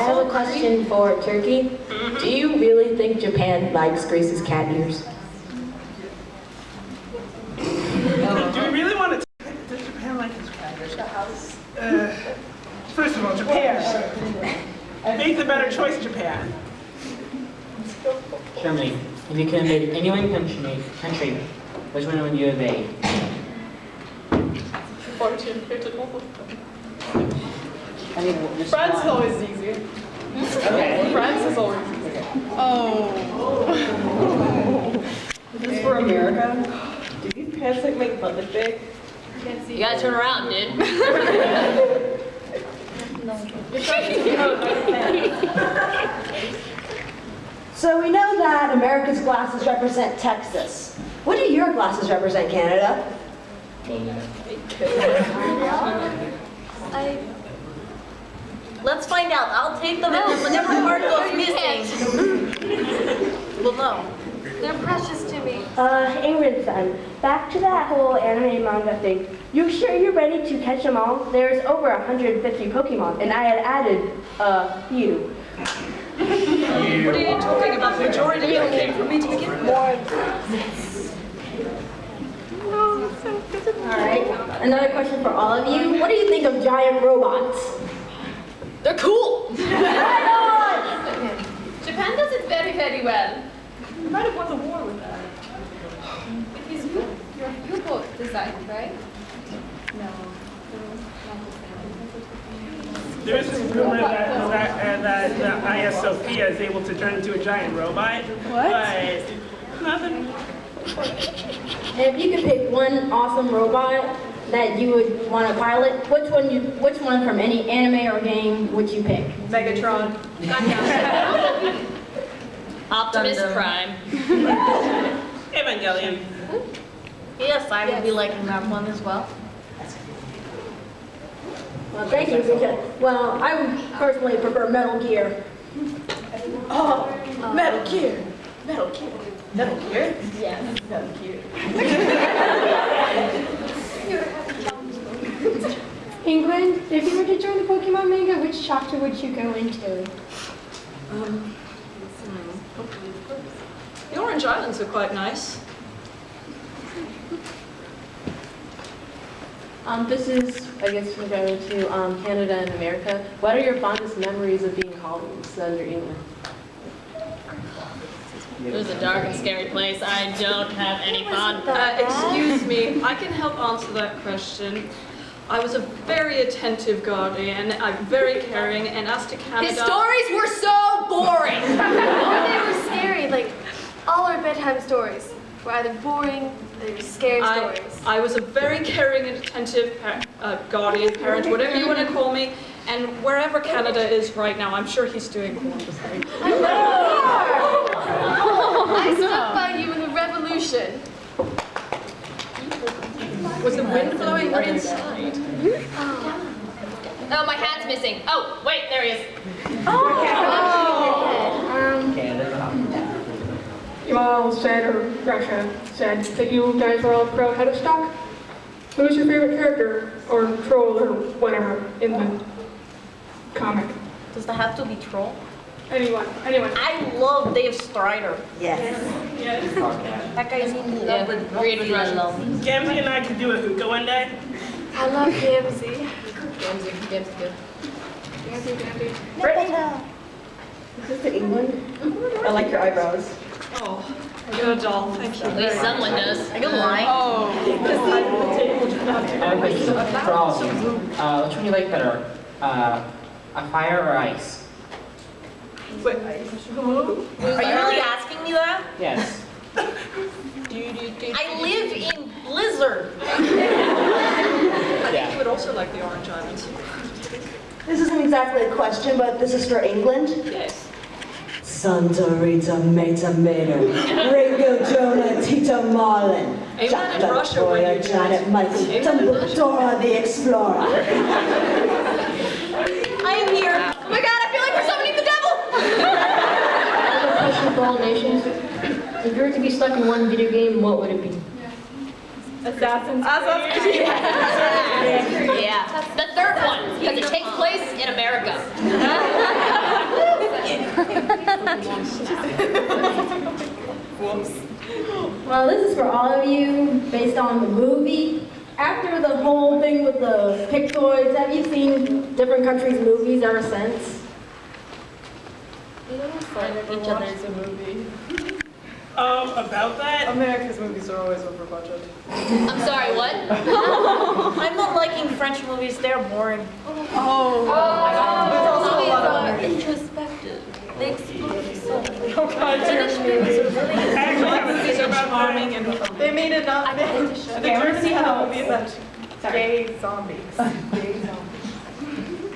Speaker 9: have a question for Turkey. Do you really think Japan likes Grace's cat ears?
Speaker 16: Do we really want to does Japan like its crackers? First of all, Japan. Make the better choice, Japan.
Speaker 19: Germany. If you could invade any one country, which one would you invade?
Speaker 18: France is always easier.
Speaker 19: Okay.
Speaker 18: France is always easier.
Speaker 15: Oh. Is this for America? Do these pants like make butt look big?
Speaker 2: You gotta turn around, dude.
Speaker 10: So we know that America's glasses represent Texas. What do your glasses represent, Canada?
Speaker 1: Let's find out. I'll take them, and whenever part goes missing, we'll know.
Speaker 11: They're precious to me.
Speaker 4: Ingrid son, back to that whole anime manga thing. You sure you're ready to catch them all? There's over 150 Pokemon, and I had added a few.
Speaker 3: What are you talking about? The majority of them came from me to begin with.
Speaker 7: Alright, another question for all of you. What do you think of giant robots?
Speaker 2: They're cool.
Speaker 7: Right on!
Speaker 2: Japan does it very, very well.
Speaker 11: You might have won the war with that. With his your U-boat design, right? No.
Speaker 16: There is this rumor that IS Sophia is able to turn into a giant robot.
Speaker 7: What?
Speaker 16: But nothing.
Speaker 7: If you could pick one awesome robot that you would want to pilot, which one from any anime or game would you pick?
Speaker 11: Megatron.
Speaker 2: Optimus Prime.
Speaker 16: Evangelion.
Speaker 1: Yes, I would be liking that one as well.
Speaker 7: Well, thank you, because, well, I would personally prefer Metal Gear.
Speaker 3: Oh, Metal Gear. Metal Gear.
Speaker 1: Metal Gear?
Speaker 7: Yes, Metal Gear.
Speaker 17: England, if you were to join the Pokemon manga, which chapter would you go into?
Speaker 3: The Orange Islands are quite nice.
Speaker 12: This is, I guess, we're going to Canada and America. What are your fondest memories of being colonists under England?
Speaker 2: It was a dark and scary place. I don't have any fun.
Speaker 3: Excuse me, I can help answer that question. I was a very attentive guardian, I'm very caring, and as to Canada...
Speaker 2: His stories were so boring!
Speaker 11: They were scary, like, all our bedtime stories were either boring, they were scary stories.
Speaker 3: I was a very caring and attentive guardian, parent, whatever you want to call me, and wherever Canada is right now, I'm sure he's doing wonderfully.
Speaker 11: I stuck by you in the revolution.
Speaker 3: Was the wind blowing inside?
Speaker 2: Oh, my hat's missing. Oh, wait, there he is.
Speaker 8: You all said, or Russia said, that you guys were all pro Headstock. Who's your favorite character, or troll, or whatever, in the comic?
Speaker 1: Does that have to be troll?
Speaker 8: Anyone.
Speaker 1: I love Dave Strider.
Speaker 10: Yes.
Speaker 1: That guy's in love with
Speaker 2: Read with Russian.
Speaker 16: Gamzee and I could do a hookah one day.
Speaker 11: I love Gamzee.
Speaker 2: Gamzee good.
Speaker 15: Is this to England? I like your eyebrows.
Speaker 3: Oh, you're a doll. Thank you.
Speaker 2: At least someone does.
Speaker 1: Are you lying?
Speaker 3: Oh.
Speaker 19: For all of you, which one do you like better? A fire or ice?
Speaker 3: Wait.
Speaker 1: Are you really asking me that?
Speaker 19: Yes.
Speaker 1: I live in Blizzard.
Speaker 3: I think you would also like the Orange Islands.
Speaker 10: This isn't exactly a question, but this is for England.
Speaker 3: Yes.
Speaker 10: Santa Rita Meta Mater, Ringo Jonah Tito Marlin,
Speaker 3: England and Russia were
Speaker 10: Boya Janet Michael, Dumbledore the Explorer.
Speaker 1: I am here.
Speaker 2: Oh my god, I feel like we're summoning the devil!
Speaker 6: I have a question for all nations. If you were to be stuck in one video game, what would it be?
Speaker 11: Assassin's Creed.
Speaker 2: Yeah. The third one, because it takes place in America.
Speaker 7: Well, this is for all of you, based on the movie. After the whole thing with the Pictoids, have you seen different countries' movies ever since?
Speaker 11: We don't find each other's a movie.
Speaker 16: About that?
Speaker 18: America's movies are always over budget.
Speaker 2: I'm sorry, what?
Speaker 1: I'm not liking French movies. They're boring.
Speaker 11: Oh my god. Introspective. They explore so much.
Speaker 18: Oh god,
Speaker 11: British movies are really
Speaker 18: movies are about charming and they made it up.
Speaker 11: I hate to show.
Speaker 18: Okay, I want to see how the movie is about gay zombies. Gay zombies.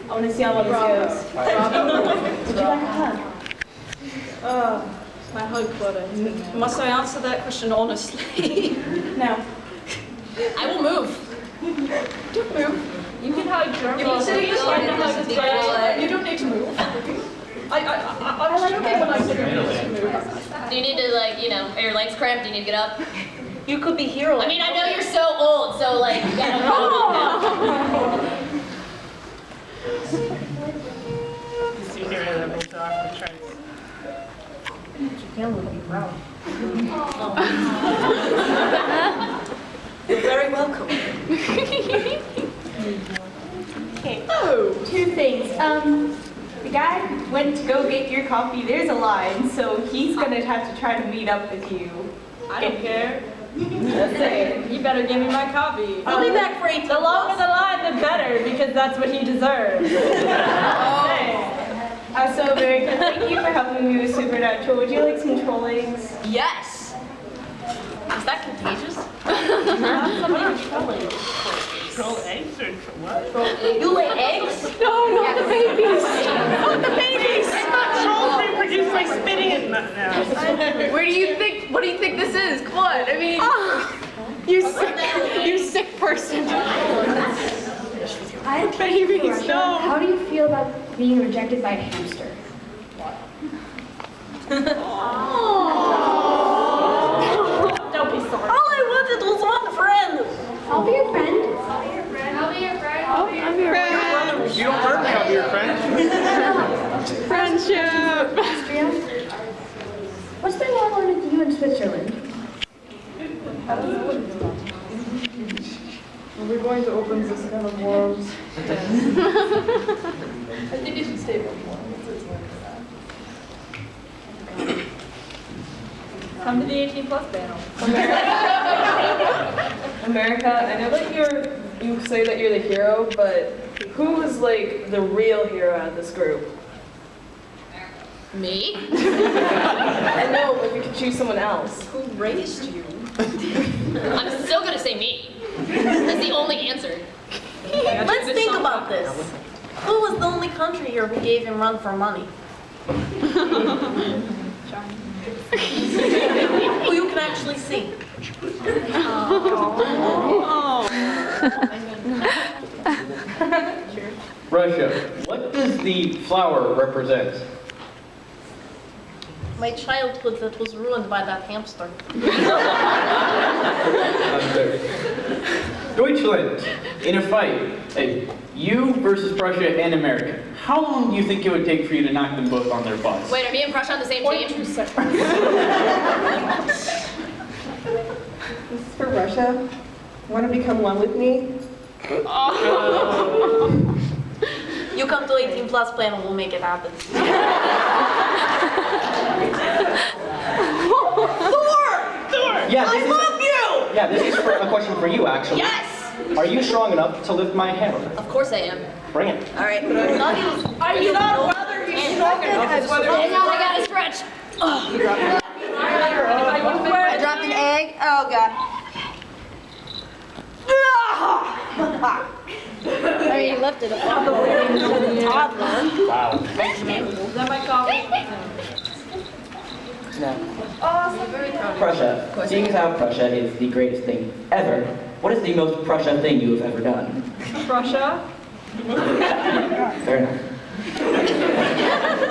Speaker 18: I want to see how well this goes.
Speaker 10: Would you like a hug?
Speaker 3: My hug quota. Must I answer that question honestly?
Speaker 18: No.
Speaker 2: I will move.
Speaker 18: Don't move.
Speaker 11: You can hug Germany.
Speaker 3: You don't need to move. I'm okay when I say you need to move.
Speaker 2: Do you need to, like, you know, are your legs cramped? Do you need to get up?
Speaker 1: You could be hero.
Speaker 2: I mean, I know you're so old, so, like, you gotta
Speaker 16: Senior level to off the charts.
Speaker 1: Japan would be proud. You're very welcome.
Speaker 11: Okay. Oh, two things. The guy went to go get your coffee. There's a line, so he's gonna have to try to meet up with you.
Speaker 3: I don't care.
Speaker 11: Just saying.
Speaker 3: You better give me my coffee.
Speaker 11: I'll be back for 18. The longer the line, the better, because that's what he deserves. Also, very good. Thank you for helping me with Supernatural. Would you like some trollings?
Speaker 2: Yes. Is that contagious?
Speaker 16: Troll eggs or what?
Speaker 2: You lay eggs?
Speaker 11: No, not the babies. Not the babies.
Speaker 16: Trolls reproduce by spitting in now.
Speaker 2: What do you think this is? Come on, I mean...
Speaker 11: You sick person.
Speaker 7: I have babies.
Speaker 16: No.
Speaker 7: How do you feel about being rejected by a hamster?
Speaker 11: Don't be sorry.
Speaker 1: All I wanted was one friend.
Speaker 7: I'll be your friend.
Speaker 5: If you don't hurt me, I'll be your friend.
Speaker 11: Friendship.
Speaker 7: Austria. What's been going on with you in Switzerland?
Speaker 18: We're going to open this kind of worms.
Speaker 11: I think you should stay with one. Come to the 18 plus panel.
Speaker 12: America, I know that you say that you're the hero, but who is like the real hero out of this group?
Speaker 2: Me?
Speaker 12: I know, but if you could choose someone else.
Speaker 1: Who raised you?
Speaker 2: I'm still gonna say me. That's the only answer.
Speaker 1: Let's think about this. Who was the only country here who gave him run for money? Who you can actually see.
Speaker 5: Russia, what does the flower represent?
Speaker 1: My childhood that was ruined by that hamster.
Speaker 5: Deutschland, in a fight, you versus Prussia and America, how long do you think it would take for you to knock them both on their butts?
Speaker 2: Wait, are me and Prussia on the same team?
Speaker 15: 2 seconds. This is for Russia. Want to become one with me?
Speaker 1: You come to 18 plus plan and we'll make it happen.
Speaker 14: Yeah,
Speaker 1: I love you!
Speaker 14: Yeah, this is a question for you, actually.
Speaker 2: Yes!
Speaker 14: Are you strong enough to lift my hammer?
Speaker 2: Of course I am.
Speaker 14: Bring it.
Speaker 1: All right.
Speaker 3: Are you not whether he's strong enough? It's whether
Speaker 2: Hang on, I gotta stretch.
Speaker 1: I dropped an egg. Oh god.
Speaker 7: I mean, you left it up.
Speaker 1: Toddler.
Speaker 14: Wow.
Speaker 3: Is that my coffee?
Speaker 14: No. Prussia, seeing as how Prussia is the greatest thing ever, what is the most Prussia thing you have ever done?
Speaker 3: Russia,
Speaker 14: Fair enough.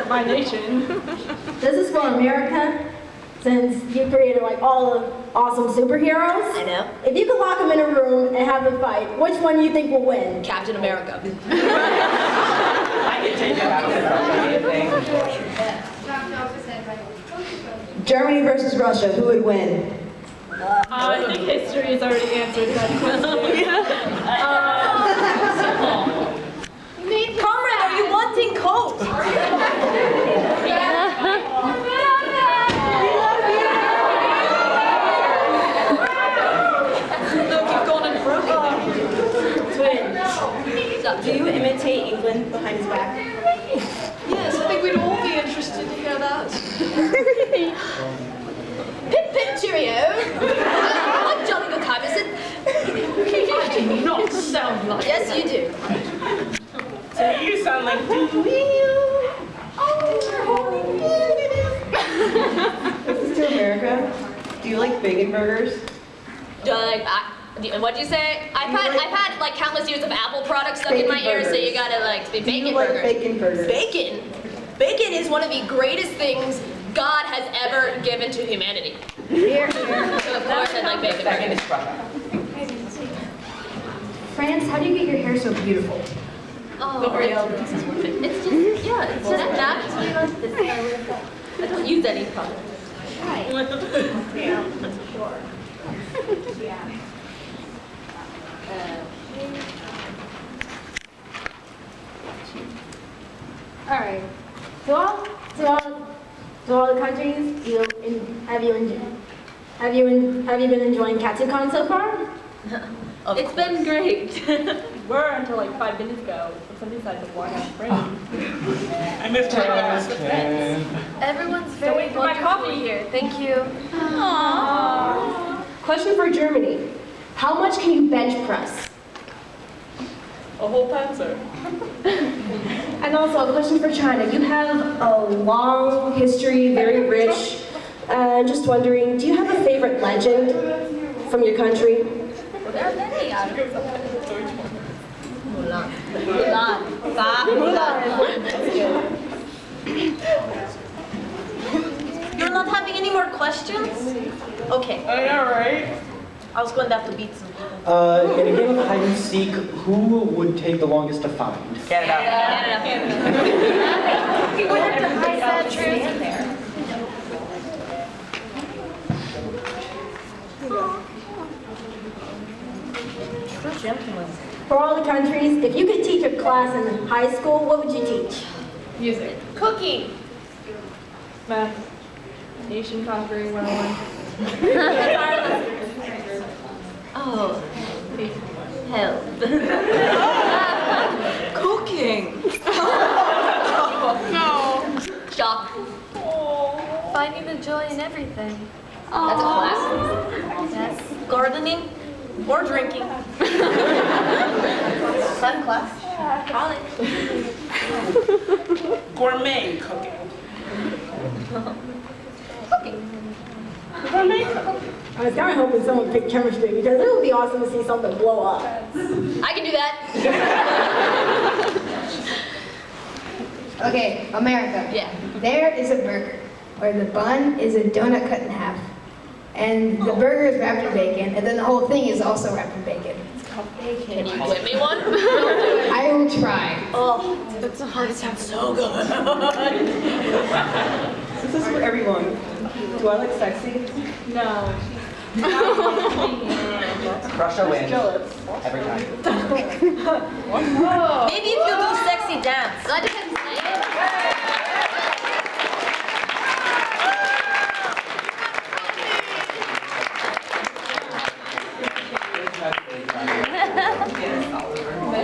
Speaker 3: my nation.
Speaker 7: This is for America, since you created like all of awesome superheroes.
Speaker 1: I know.
Speaker 7: If you could lock them in a room and have them fight, which one do you think will win?
Speaker 2: Captain America.
Speaker 14: I can take it out
Speaker 10: Germany versus Russia, who would win?
Speaker 11: I think history has already answered that question.
Speaker 1: Comrade, are you wanting coke?
Speaker 3: Look, you've gone in front.
Speaker 15: Do you imitate England behind his back?
Speaker 3: Yes, I think we'd all be interested to hear that.
Speaker 2: Pip pip cheerio. I'm Johnny the Cognizant.
Speaker 3: You do not sound like
Speaker 2: Yes, you do.
Speaker 16: So you sound like
Speaker 15: This is to America. Do you like bacon burgers?
Speaker 2: Like, What'd you say? I've had like countless years of Apple products stuck in my ear, so you gotta like bacon burgers.
Speaker 15: Bacon burgers.
Speaker 2: Bacon. Bacon is one of the greatest things God has ever given to humanity.
Speaker 7: Here,
Speaker 2: So of course I'd like bacon burgers.
Speaker 7: France, how do you get your hair so beautiful?
Speaker 2: Oh, it's just, yeah, it's just naturally like this. I don't use any product.
Speaker 11: Yeah, sure. Yeah.
Speaker 4: All right. To all the countries, have you been enjoying Katsucon so far?
Speaker 11: It's been great. We're until like 5 minutes ago. Somebody decided to walk out of frame.
Speaker 16: I missed her.
Speaker 13: Everyone's very
Speaker 11: for my coffee
Speaker 13: here. Thank you.
Speaker 17: Aww. Question for Germany. How much can you bench press?
Speaker 11: A whole pencil.
Speaker 17: And also a question for China. You have a long history, very rich. Just wondering, do you have a favorite legend from your country?
Speaker 11: Well, there are many. Mulan.
Speaker 1: You're not having any more questions? Okay.
Speaker 16: I know, right?
Speaker 1: I was going to have to beat some people.
Speaker 14: In a game of hide and seek, who would take the longest to find?
Speaker 2: Canada.
Speaker 13: We would have to hide that truth in there.
Speaker 4: For all the countries, if you could teach a class in high school, what would you teach?
Speaker 11: Music.
Speaker 13: Cooking.
Speaker 11: Math. Nation conquering 101.
Speaker 1: Oh. Help.
Speaker 11: Cooking.
Speaker 2: No. Shop.
Speaker 13: Finding the joy in everything.
Speaker 2: That's a class.
Speaker 1: Yes. Gardening or drinking. Fun class.
Speaker 2: College.
Speaker 16: Gourmet cooking.
Speaker 7: I was kind of hoping someone picked chemistry because it would be awesome to see something blow up.
Speaker 2: I can do that.
Speaker 20: Okay, America.
Speaker 2: Yeah.
Speaker 20: There is a burger where the bun is a donut cut in half. And the burger is wrapped in bacon, and then the whole thing is also wrapped in bacon.
Speaker 2: Can you give me one?
Speaker 20: I will try.
Speaker 1: Oh, that's hard. It sounds so good.
Speaker 15: This is for everyone. Do I look sexy?
Speaker 11: No.
Speaker 14: Russia wins. Every time.
Speaker 1: Maybe if you do sexy dance.
Speaker 2: That depends.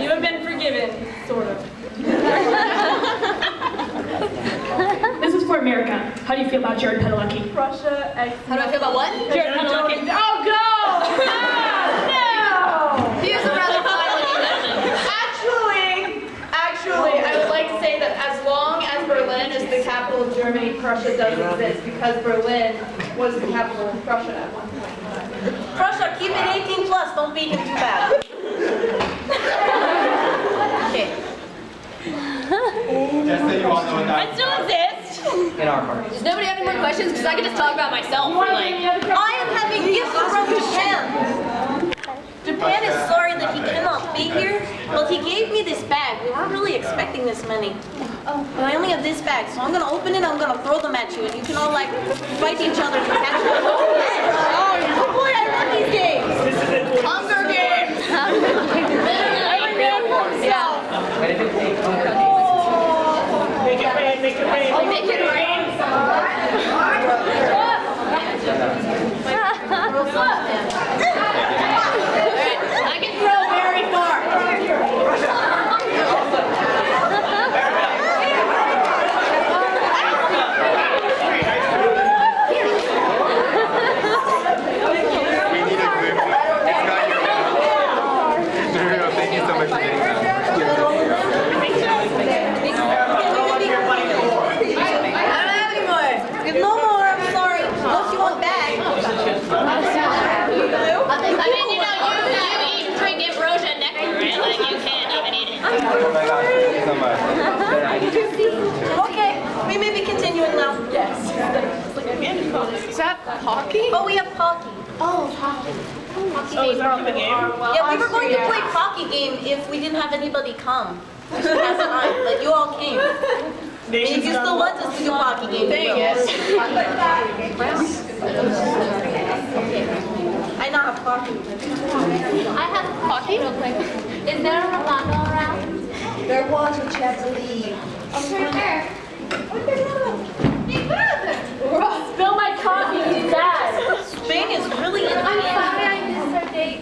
Speaker 11: You have been forgiven, sort of.
Speaker 17: This is for America. How do you feel about Jared Padalecki?
Speaker 11: Russia.
Speaker 2: How do I feel about what?
Speaker 11: Jared Padalecki. Oh, go! No!
Speaker 2: He was a rather fine-looking gentleman.
Speaker 11: Actually, I would like to say that as long as Berlin is the capital of Germany, Prussia does exist because Berlin was the capital of Prussia at one point in time.
Speaker 1: Prussia, keep it 18 plus. Don't beat him too bad. Okay.
Speaker 22: Just so you all know what
Speaker 2: I still exist.
Speaker 14: In our hearts.
Speaker 2: Does nobody have any more questions? Because I can just talk about myself for like...
Speaker 1: I am having gifts from Japan. Japan is sorry that he cannot be here, but he gave me this bag. We weren't really expecting this many. But I only have this bag, so I'm gonna open it, I'm gonna throw them at you, and you can all like fight each other to catch them. Oh boy, I love these games!
Speaker 2: Hunger Games!
Speaker 1: Yeah.
Speaker 14: And if it takes Hunger Games.
Speaker 16: Make it rain, make it rain.
Speaker 2: I'll make it rain. I can throw very far.
Speaker 22: Thank you so much for getting that.
Speaker 1: No more, I'm sorry. Unless you want back.
Speaker 2: I mean, you know, you
Speaker 22: my gosh, thank you so much.
Speaker 1: Okay, we may be continuing now. Yes.
Speaker 11: Is that hockey?
Speaker 1: Oh, we have hockey.
Speaker 11: Oh, hockey.
Speaker 16: Oh, is that the game?
Speaker 1: Yeah, we were going to play hockey game if we didn't have anybody come. Last time, but you all came. And if you still want us to do hockey game, we will. I not have hockey.
Speaker 11: I have hockey. Is there a Rolando around?
Speaker 10: There was, but you had to leave.
Speaker 11: Okay, there. Spill my coffee, you dad.
Speaker 1: Spain is really in
Speaker 11: I'm sorry I missed our date.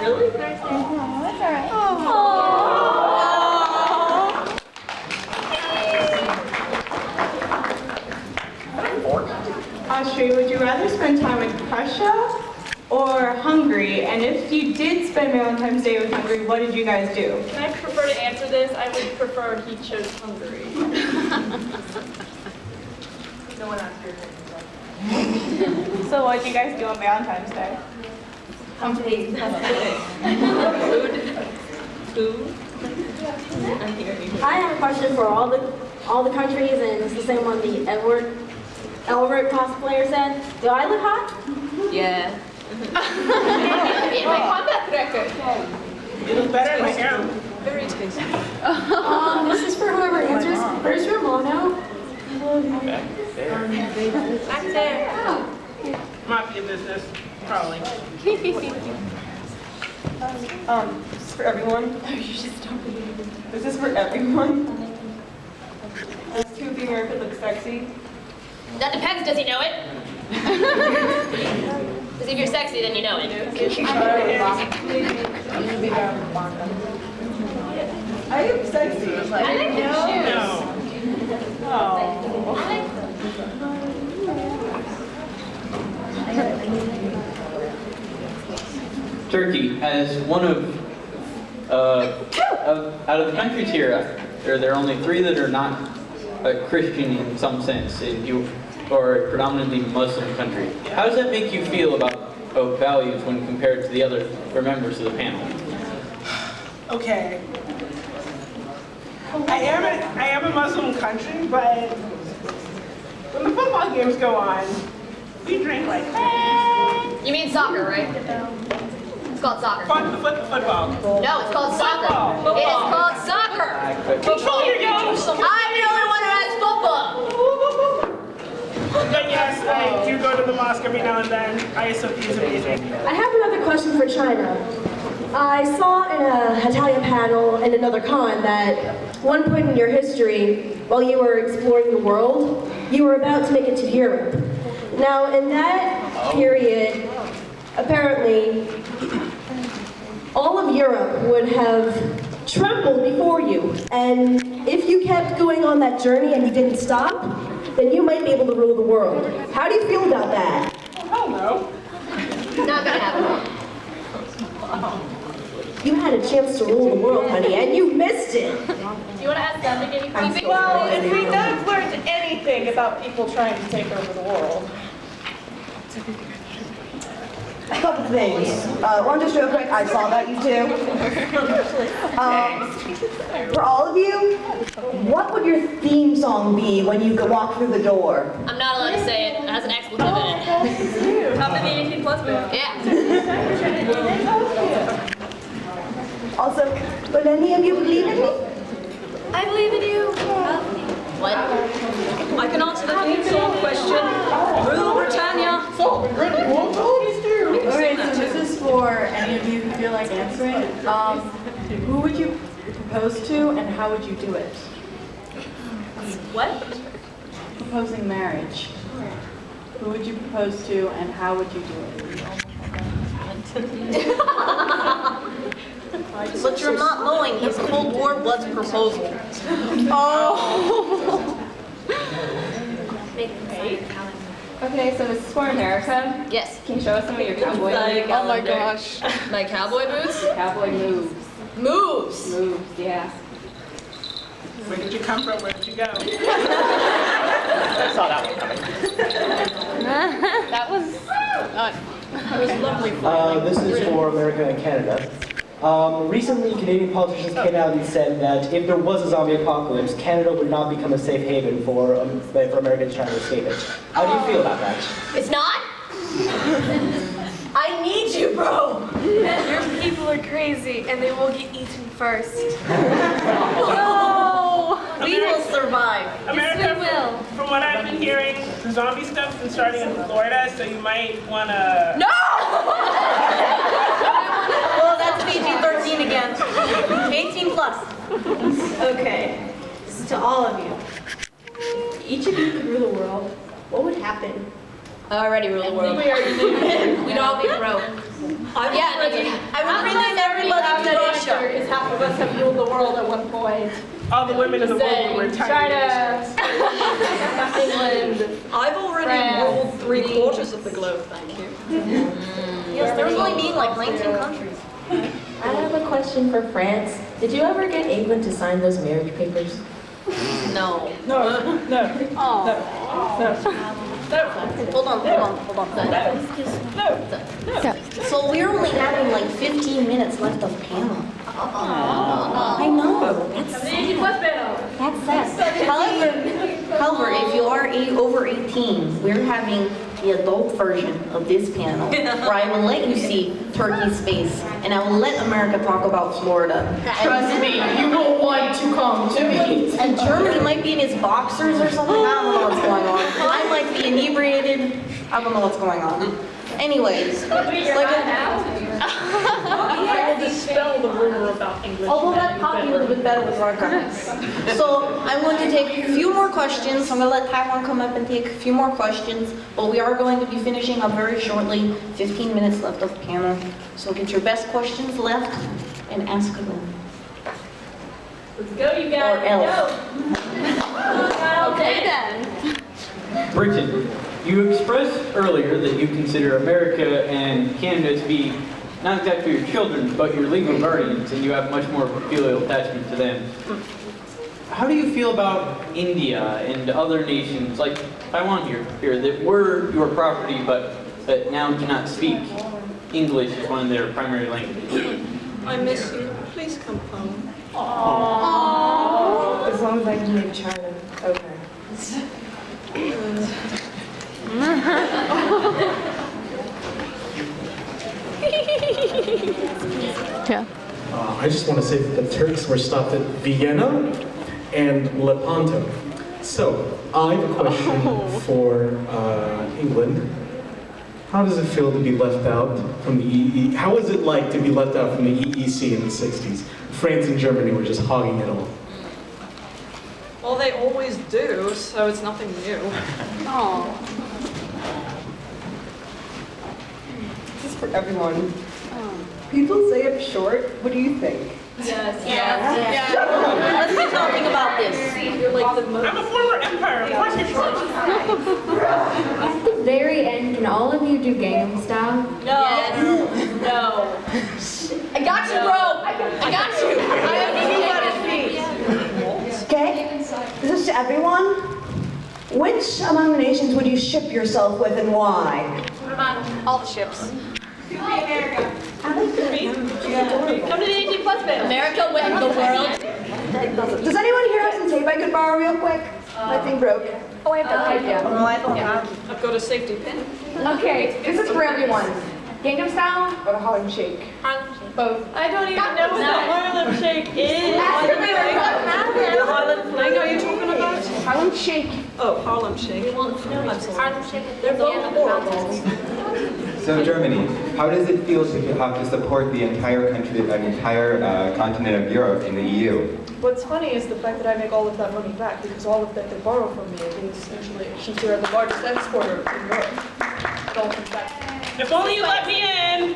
Speaker 1: Really?
Speaker 11: Thursday. Oh, that's all right.
Speaker 8: Austria, would you rather spend time with Prussia or Hungary? And if you did spend Valentine's Day with Hungary, what did you guys do?
Speaker 11: Can I prefer to answer this? I would prefer he chose Hungary.
Speaker 18: No one asked your So what did you guys do on Valentine's Day?
Speaker 1: Food.
Speaker 7: I have a question for all the countries, and it's the same one the Elric cosplayer said. Do I look hot?
Speaker 1: Yeah.
Speaker 16: You look better in my hair.
Speaker 1: Very tasty.
Speaker 17: This is for whoever answers. Where's Romano?
Speaker 1: Back there.
Speaker 16: Mafia business, probably.
Speaker 15: This is for everyone. This is for everyone. Does to be America look sexy?
Speaker 2: That depends, does he know it? Because if you're sexy, then you know it.
Speaker 15: I am sexy.
Speaker 2: I like your shoes.
Speaker 5: Turkey, as one of out of the countries here, there are only 3 that are not Christian in some sense, and you are a predominantly Muslim country. How does that make you feel about values when compared to the other members of the panel?
Speaker 16: Okay. I am a Muslim country, but when the football games go on, we drink like that.
Speaker 2: You mean soccer, right? It's called soccer.
Speaker 16: Football.
Speaker 2: No, it's called soccer.
Speaker 16: Football.
Speaker 2: It is called soccer.
Speaker 16: Control your nose.
Speaker 2: I'm the only one who has football.
Speaker 16: But yes, I do go to the mosque every now and then. ISOP is amazing.
Speaker 17: I have another question for China. I saw in an Italian panel in another con that one point in your history, while you were exploring the world, you were about to make it to Europe. Now, in that period, apparently, all of Europe would have trembled before you. And if you kept going on that journey and you didn't stop, then you might be able to rule the world. How do you feel about that?
Speaker 16: Hell no.
Speaker 2: Not gonna happen.
Speaker 17: You had a chance to rule the world, honey, and you missed it.
Speaker 11: Do you want to ask them to give you
Speaker 18: Well, if we have learned anything about people trying to take over the world.
Speaker 10: A couple things. One, just real quick, I saw that, you too. For all of you, what would your theme song be when you could walk through the door?
Speaker 2: I'm not allowed to say it. It has an expletive in it.
Speaker 11: Top of the 18 plus band.
Speaker 2: Yeah.
Speaker 10: Also, would any of you believe in me?
Speaker 2: I believe in you. What?
Speaker 3: I can answer the theme song question. Rule Britannia.
Speaker 18: Alright, so this is for any of you who feel like answering. Who would you propose to and how would you do it?
Speaker 1: What?
Speaker 18: Proposing marriage. Who would you propose to and how would you do it?
Speaker 1: But you're not knowing his Cold War was proposal.
Speaker 18: Oh!
Speaker 6: Okay, so this is for America.
Speaker 2: Yes.
Speaker 6: Can you show us some of your cowboy moves?
Speaker 11: Oh my gosh.
Speaker 2: My cowboy boots?
Speaker 6: Cowboy moves.
Speaker 2: Moves.
Speaker 6: Moves, yeah.
Speaker 16: Where did you come from? Where did you go?
Speaker 22: I saw that one coming.
Speaker 11: That was not.
Speaker 1: It was lovely.
Speaker 9: This is for America and Canada. Recently, Canadian politicians came out and said that if there was a zombie apocalypse, Canada would not become a safe haven for Americans trying to escape it. How do you feel about that?
Speaker 2: It's not? I need you, bro.
Speaker 11: Your people are crazy, and they will get eaten first.
Speaker 1: No! We will survive.
Speaker 16: America,
Speaker 11: Yes, we will.
Speaker 16: From what I've been hearing, the zombie stuff's been starting in Florida, so you might wanna...
Speaker 1: No! Well, that's PG-13 again. 18 plus.
Speaker 4: Okay, this is to all of you. If each of you could rule the world, what would happen?
Speaker 2: I already rule the world.
Speaker 11: We'd all be broke.
Speaker 1: I would rename everybody to Russia.
Speaker 11: Because half of us have ruled the world at one point.
Speaker 16: All the women in the world were
Speaker 11: China, England.
Speaker 3: I've already
Speaker 11: France,
Speaker 3: ruled 3/4 of the globe, thank you.
Speaker 1: Yes, there's only being like 19 countries.
Speaker 6: I have a question for France. Did you ever get England to sign those marriage papers?
Speaker 1: No.
Speaker 3: No.
Speaker 1: Hold on. So we're only having like 15 minutes left of panel. I know. That's sad. However, if you are over 18, we're having the adult version of this panel, where I will let you see Turkey's face, and I will let America talk about Florida.
Speaker 6: Trust me, you will want to come to me.
Speaker 1: And Germany might be in his boxers or something. I don't know what's going on. I might be inebriated. I don't know what's going on. Anyways,
Speaker 3: I will dispel the rumor about English.
Speaker 1: although that probably a little bit better with our guys. So I'm going to take a few more questions. I'm going to let Taiwan come up and take a few more questions. But we are going to be finishing up very shortly. 15 minutes left of the panel. So get your best questions left and ask them.
Speaker 11: Let's go, you guys.
Speaker 1: Or else.
Speaker 11: Okay then.
Speaker 5: Britain, you expressed earlier that you consider America and Canada to be not exactly your children, but your legal guardians, and you have much more of a filial attachment to them. How do you feel about India and other nations like Taiwan here that were your property, but that now do not speak English as one of their primary languages?
Speaker 3: I miss you. Please come home.
Speaker 12: Aww. As long as I can make China, okay.
Speaker 21: Yeah.
Speaker 23: I just want to say that the Turks were stopped at Vienna and Lepanto. So, I have a question for England. How does it feel to be left out from the EEC? How was it like to be left out from the EEC in the 60s? France and Germany were just hogging it all.
Speaker 3: Well, they always do, so it's nothing new.
Speaker 15: This is for everyone. People say I'm short. What do you think?
Speaker 11: Yes.
Speaker 1: Let's be talking about this.
Speaker 3: You're like the most...
Speaker 16: I'm a former empire. Of course you're short.
Speaker 13: At the very end, can all of you do Gangnam Style?
Speaker 11: No.
Speaker 2: I got you, bro. I got you. I have you.
Speaker 10: Okay, this is to everyone. Which among the nations would you ship yourself with and why?
Speaker 11: All the ships.
Speaker 2: America. Come to the 18 plus bit. America wins the world.
Speaker 10: Does anyone here have some tape I could borrow real quick? My thing broke.
Speaker 11: Oh, I have the idea.
Speaker 1: No, I don't have.
Speaker 3: I've got a safety pin.
Speaker 13: Okay, this is for everyone. Gangnam Style or the Harlem Shake? Both.
Speaker 11: I don't even know what the Harlem Shake is.
Speaker 3: The Harlem Fling, are you talking about?
Speaker 13: Harlem Shake.
Speaker 3: Oh, Harlem Shake.
Speaker 11: Harlem Shake.
Speaker 3: They're both horrible.
Speaker 24: So Germany, how does it feel to have to support the entire country, the entire continent of Europe in the EU?
Speaker 18: What's funny is the fact that I make all of that money back because all of that they borrow from me is essentially, since we're the largest exporter in Europe, it all comes back.
Speaker 16: If only you let me in.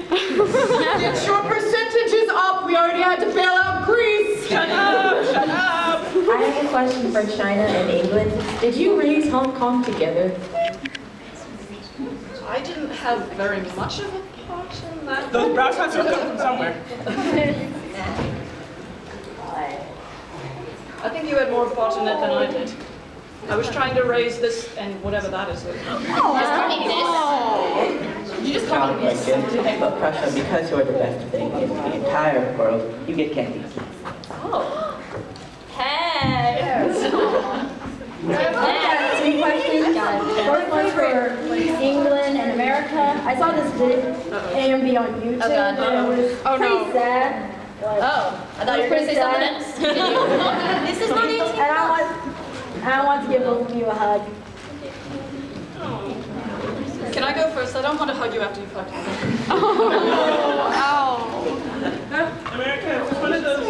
Speaker 6: Your percentage is up. We already had to bail out Greece.
Speaker 16: Shut up. Shut up.
Speaker 6: I have a question for China and England. Did you raise Hong Kong together?
Speaker 3: I didn't have very much of a part in that.
Speaker 16: Those brow shots are coming from somewhere.
Speaker 3: I think you had more part in it than I did. I was trying to raise this and whatever that is.
Speaker 2: Just you just call me Miss?
Speaker 14: But Prussia, because you're the best thing in the entire world, you get candy.
Speaker 2: Oh. Hey.
Speaker 7: Three questions. First one for England and America. I saw this AMV on YouTube,
Speaker 2: Oh, God.
Speaker 7: and it was pretty sad.
Speaker 2: Oh, I thought you were going to say something else. This is not 18
Speaker 7: And I want to give both of you a hug.
Speaker 3: Can I go first? I don't want to hug you after you've hugged me.
Speaker 16: America, is one of those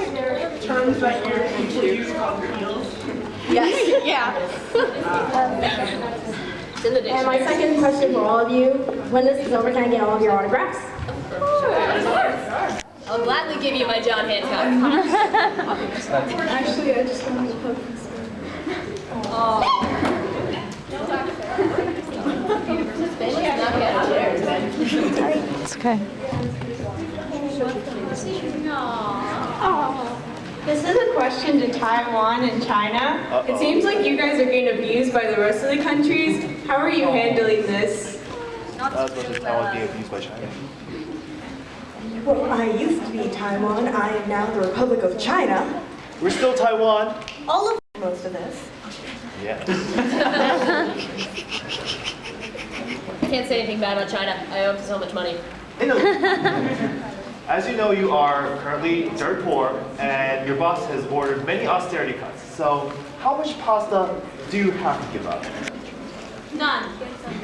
Speaker 16: terms that people use called heels?
Speaker 7: Yes.
Speaker 11: Yeah.
Speaker 2: It's in the
Speaker 7: And my second question for all of you, when this is over, can I get all of your autographs?
Speaker 2: I'll gladly give you my John Hancock.
Speaker 7: Actually, I just wanted to hug
Speaker 2: It's
Speaker 11: okay.
Speaker 19: This is a question to Taiwan and China. It seems like you guys are getting abused by the rest of the countries. How are you handling this?
Speaker 22: I was about to Taiwan being abused by China.
Speaker 10: Well, I used to be Taiwan. I am now the Republic of China.
Speaker 22: We're still Taiwan.
Speaker 10: All of most of this.
Speaker 22: Yeah.
Speaker 2: I can't say anything bad about China. I owe them so much money.
Speaker 22: As you know, you are currently dirt poor, and your boss has ordered many austerity cuts. So, how much pasta do you have to give up?
Speaker 2: None.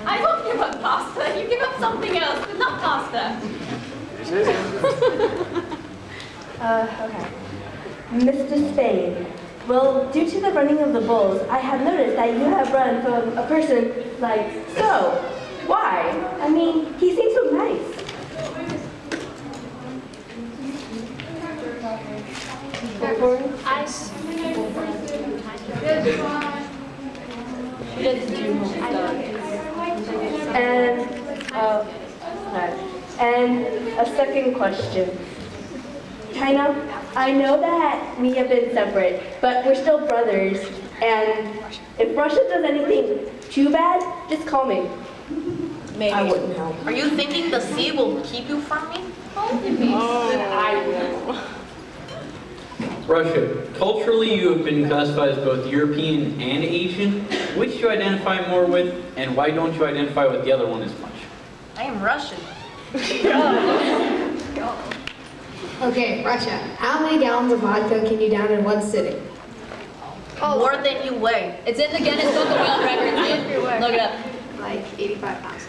Speaker 2: I won't give up pasta. You give up something else, but not pasta.
Speaker 10: Okay. Mr. Spade, well, due to the running of the bulls, I have noticed that you have run from a person like so. Why? I mean, he seems so nice. And a second question. China, I know that we have been separate, but we're still brothers. And if Russia does anything too bad, just call me.
Speaker 1: Maybe.
Speaker 10: I wouldn't help.
Speaker 1: Are you thinking the sea will keep you from me?
Speaker 10: I will.
Speaker 5: Russia, culturally you have been classified as both European and Asian. Which do you identify more with, and why don't you identify with the other one as much?
Speaker 1: I am Russian.
Speaker 20: Okay, Russia. How many gallons of vodka can you down in one sitting?
Speaker 1: More than you weigh.
Speaker 2: It's in the Guinness Book of World Records, dude. Look it up.
Speaker 20: Like 85 pounds.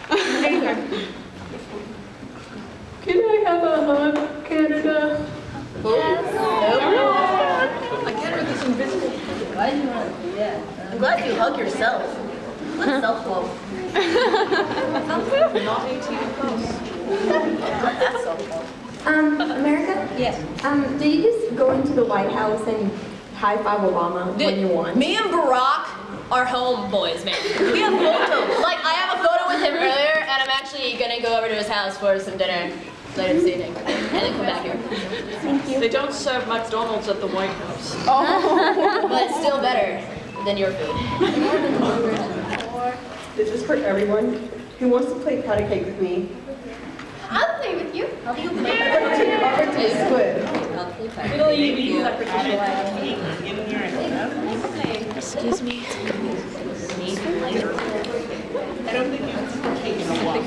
Speaker 8: Can I have a hug, Canada?
Speaker 1: Yes. I get her this invisible. Why do you want to? Yeah. I'm glad you hug yourself. Let's self-love. Not 18 plus. That's self-love.
Speaker 4: America?
Speaker 1: Yes.
Speaker 4: Do you just go into the White House and high-five Obama when you want?
Speaker 2: Me and Barack are homeboys, man. We have photos. Like, I have a photo with him earlier, and I'm actually gonna go over to his house for some dinner later this evening, and then come back here.
Speaker 3: Thank you. They don't serve McDonald's at the White House.
Speaker 2: Oh. But it's still better than your food.
Speaker 15: This is for everyone. Who wants to play patty cake with me?
Speaker 2: I'll play with you. How do you play?
Speaker 16: It'll be separately in your
Speaker 2: Excuse me.
Speaker 16: I don't think it's cake in a walk.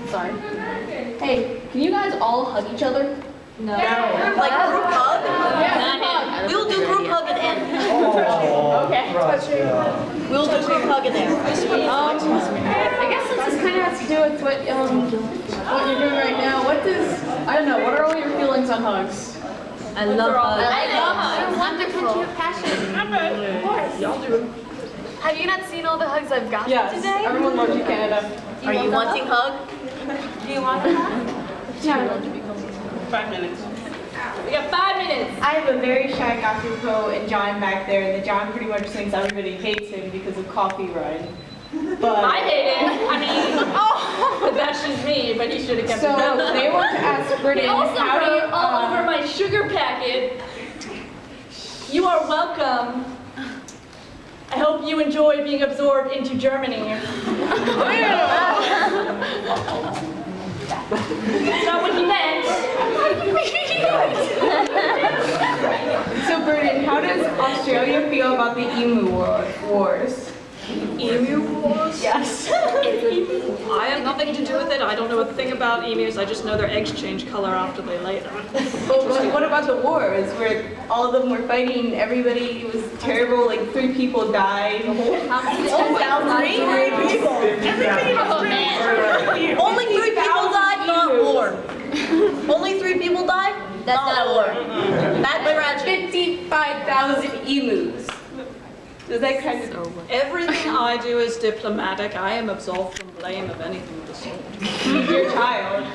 Speaker 6: Sorry. Hey, can you guys all hug each other?
Speaker 1: No. Like group hug?
Speaker 2: Yeah.
Speaker 1: We will do group hug at the end.
Speaker 6: Okay.
Speaker 1: We will do group hug at the end.
Speaker 6: I guess since this kind of has to do with what you're doing right now, what are all your feelings on hugs?
Speaker 2: I love hugs.
Speaker 6: I love hugs.
Speaker 2: They're wonderful.
Speaker 6: Of course. Y'all do.
Speaker 11: Have you not seen all the hugs I've gotten
Speaker 3: Yes,
Speaker 11: today?
Speaker 3: everyone loves you, Canada.
Speaker 1: Are you wanting hug?
Speaker 11: Do you want a hug?
Speaker 6: Yeah.
Speaker 16: 5 minutes.
Speaker 6: We got 5 minutes.
Speaker 19: I have a very shy Katsucon and John back there, and the John pretty much thinks everybody hates him because of Coffee Run. But
Speaker 6: I hate it. I mean, but that's just me, but he should have kept it.
Speaker 19: So they want to ask Brittany,
Speaker 6: He also
Speaker 19: how do you,
Speaker 6: wrote all over my sugar packet. You are welcome. I hope
Speaker 11: hope you enjoy being absorbed into Germany. That's not what he meant.
Speaker 19: So, Burden, how does Australia feel about the emu wars?
Speaker 3: Emu wars?
Speaker 19: Yes.
Speaker 3: I have nothing to do with it. I don't know a thing about emus. I just know their eggs change color after they lay them.
Speaker 19: But what about the wars where all of them were fighting? Everybody, it was terrible. Like 3 people died.
Speaker 1: 3 people. Only 3 people died, not war. Only 3 people died? That's not war. That's tragic.
Speaker 19: 55,000 emus. Does that kind of...
Speaker 3: Everything I do is diplomatic. I am absolved from blame of anything of the sort.
Speaker 19: He's your child.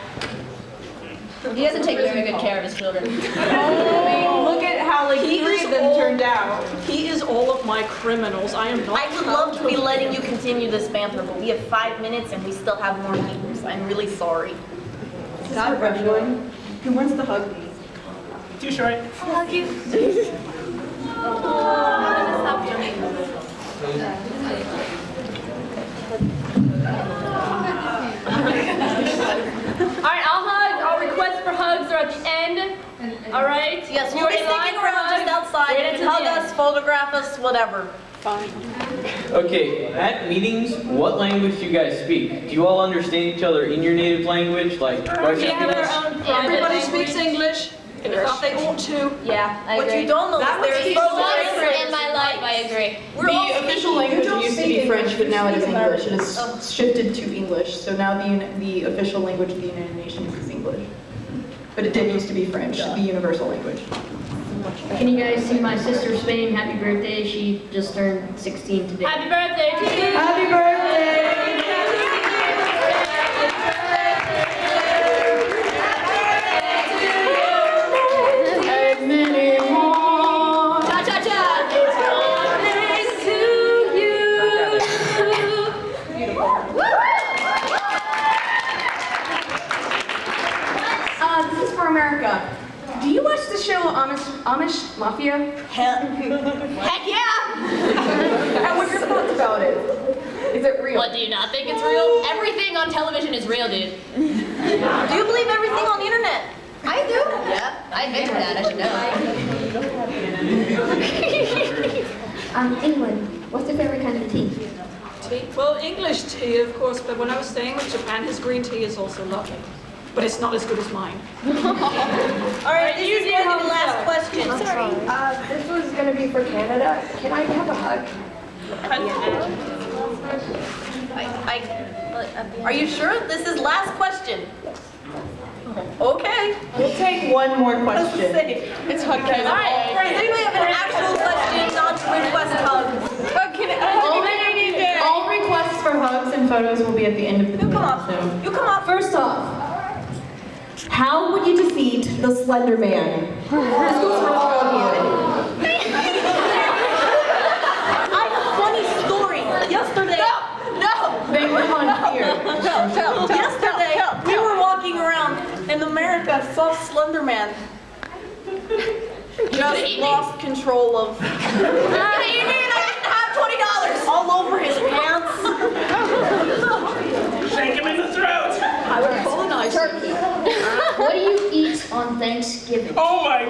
Speaker 2: He doesn't take very good care of his children.
Speaker 19: I mean, look at how like 3 of them turned out.
Speaker 3: He is all of my criminals. I am not.
Speaker 1: I would love to be letting you continue this banter, but we have 5 minutes and we still have more meetings. I'm really sorry.
Speaker 15: God, everyone. Who wants to hug me?
Speaker 16: Too short.
Speaker 1: I'll hug you.
Speaker 2: Alright, I'll request for hugs are at the end. Alright?
Speaker 1: Yes, we'll be sticking around just outside. You can hug us, photograph us, whatever. Fine.
Speaker 5: Okay, at meetings, what language do you guys speak? Do you all understand each other in your native language, like Russian?
Speaker 3: Everybody speaks English. And I thought they ought to.
Speaker 2: Yeah, I agree.
Speaker 1: What you don't know is there's
Speaker 2: in my life, I agree.
Speaker 18: The official language used to be French, but now it is English. It has shifted to English, so now the official language of the United Nations is English. But it did used to be French, the universal language.
Speaker 11: Can you guys sing my sister Spain happy birthday? She just turned 16 today.
Speaker 2: Happy birthday to you!
Speaker 18: Happy birthday! This is for America. Do you watch the show Amish Mafia?
Speaker 1: Heck yeah!
Speaker 18: And what's your thoughts about it? Is it real?
Speaker 2: What, do you not think it's real? Everything on television is real, dude.
Speaker 1: Do you believe everything on the internet?
Speaker 2: I do. Yeah, I invented that, I should know.
Speaker 20: England, what's your favorite kind of tea?
Speaker 3: Tea? Well, English tea, of course, but when I was staying with Japan, his green tea is also lovely. But it's not as good as mine.
Speaker 1: All right, this is going to be the last question.
Speaker 10: Sorry. This was going to be for Canada. Can I have a hug?
Speaker 1: Are you sure? This is last question. Okay.
Speaker 18: We'll take one more question.
Speaker 1: It's hug time. All right. Does anybody have an actual question, not to request hugs?
Speaker 18: All requests for hugs and photos will be at the end of the meeting.
Speaker 1: You come up.
Speaker 18: First off, how would you defeat the Slender Man? This goes for all of you.
Speaker 1: I have a funny story. Yesterday. No.
Speaker 18: They were on here.
Speaker 1: Yesterday, we were walking around in America, saw Slender Man. Just lost control of. I didn't have $20 all over his pants.
Speaker 16: Shake him in the throat.
Speaker 1: I would colonize
Speaker 11: Turkey. What do you eat on Thanksgiving?
Speaker 16: Oh my.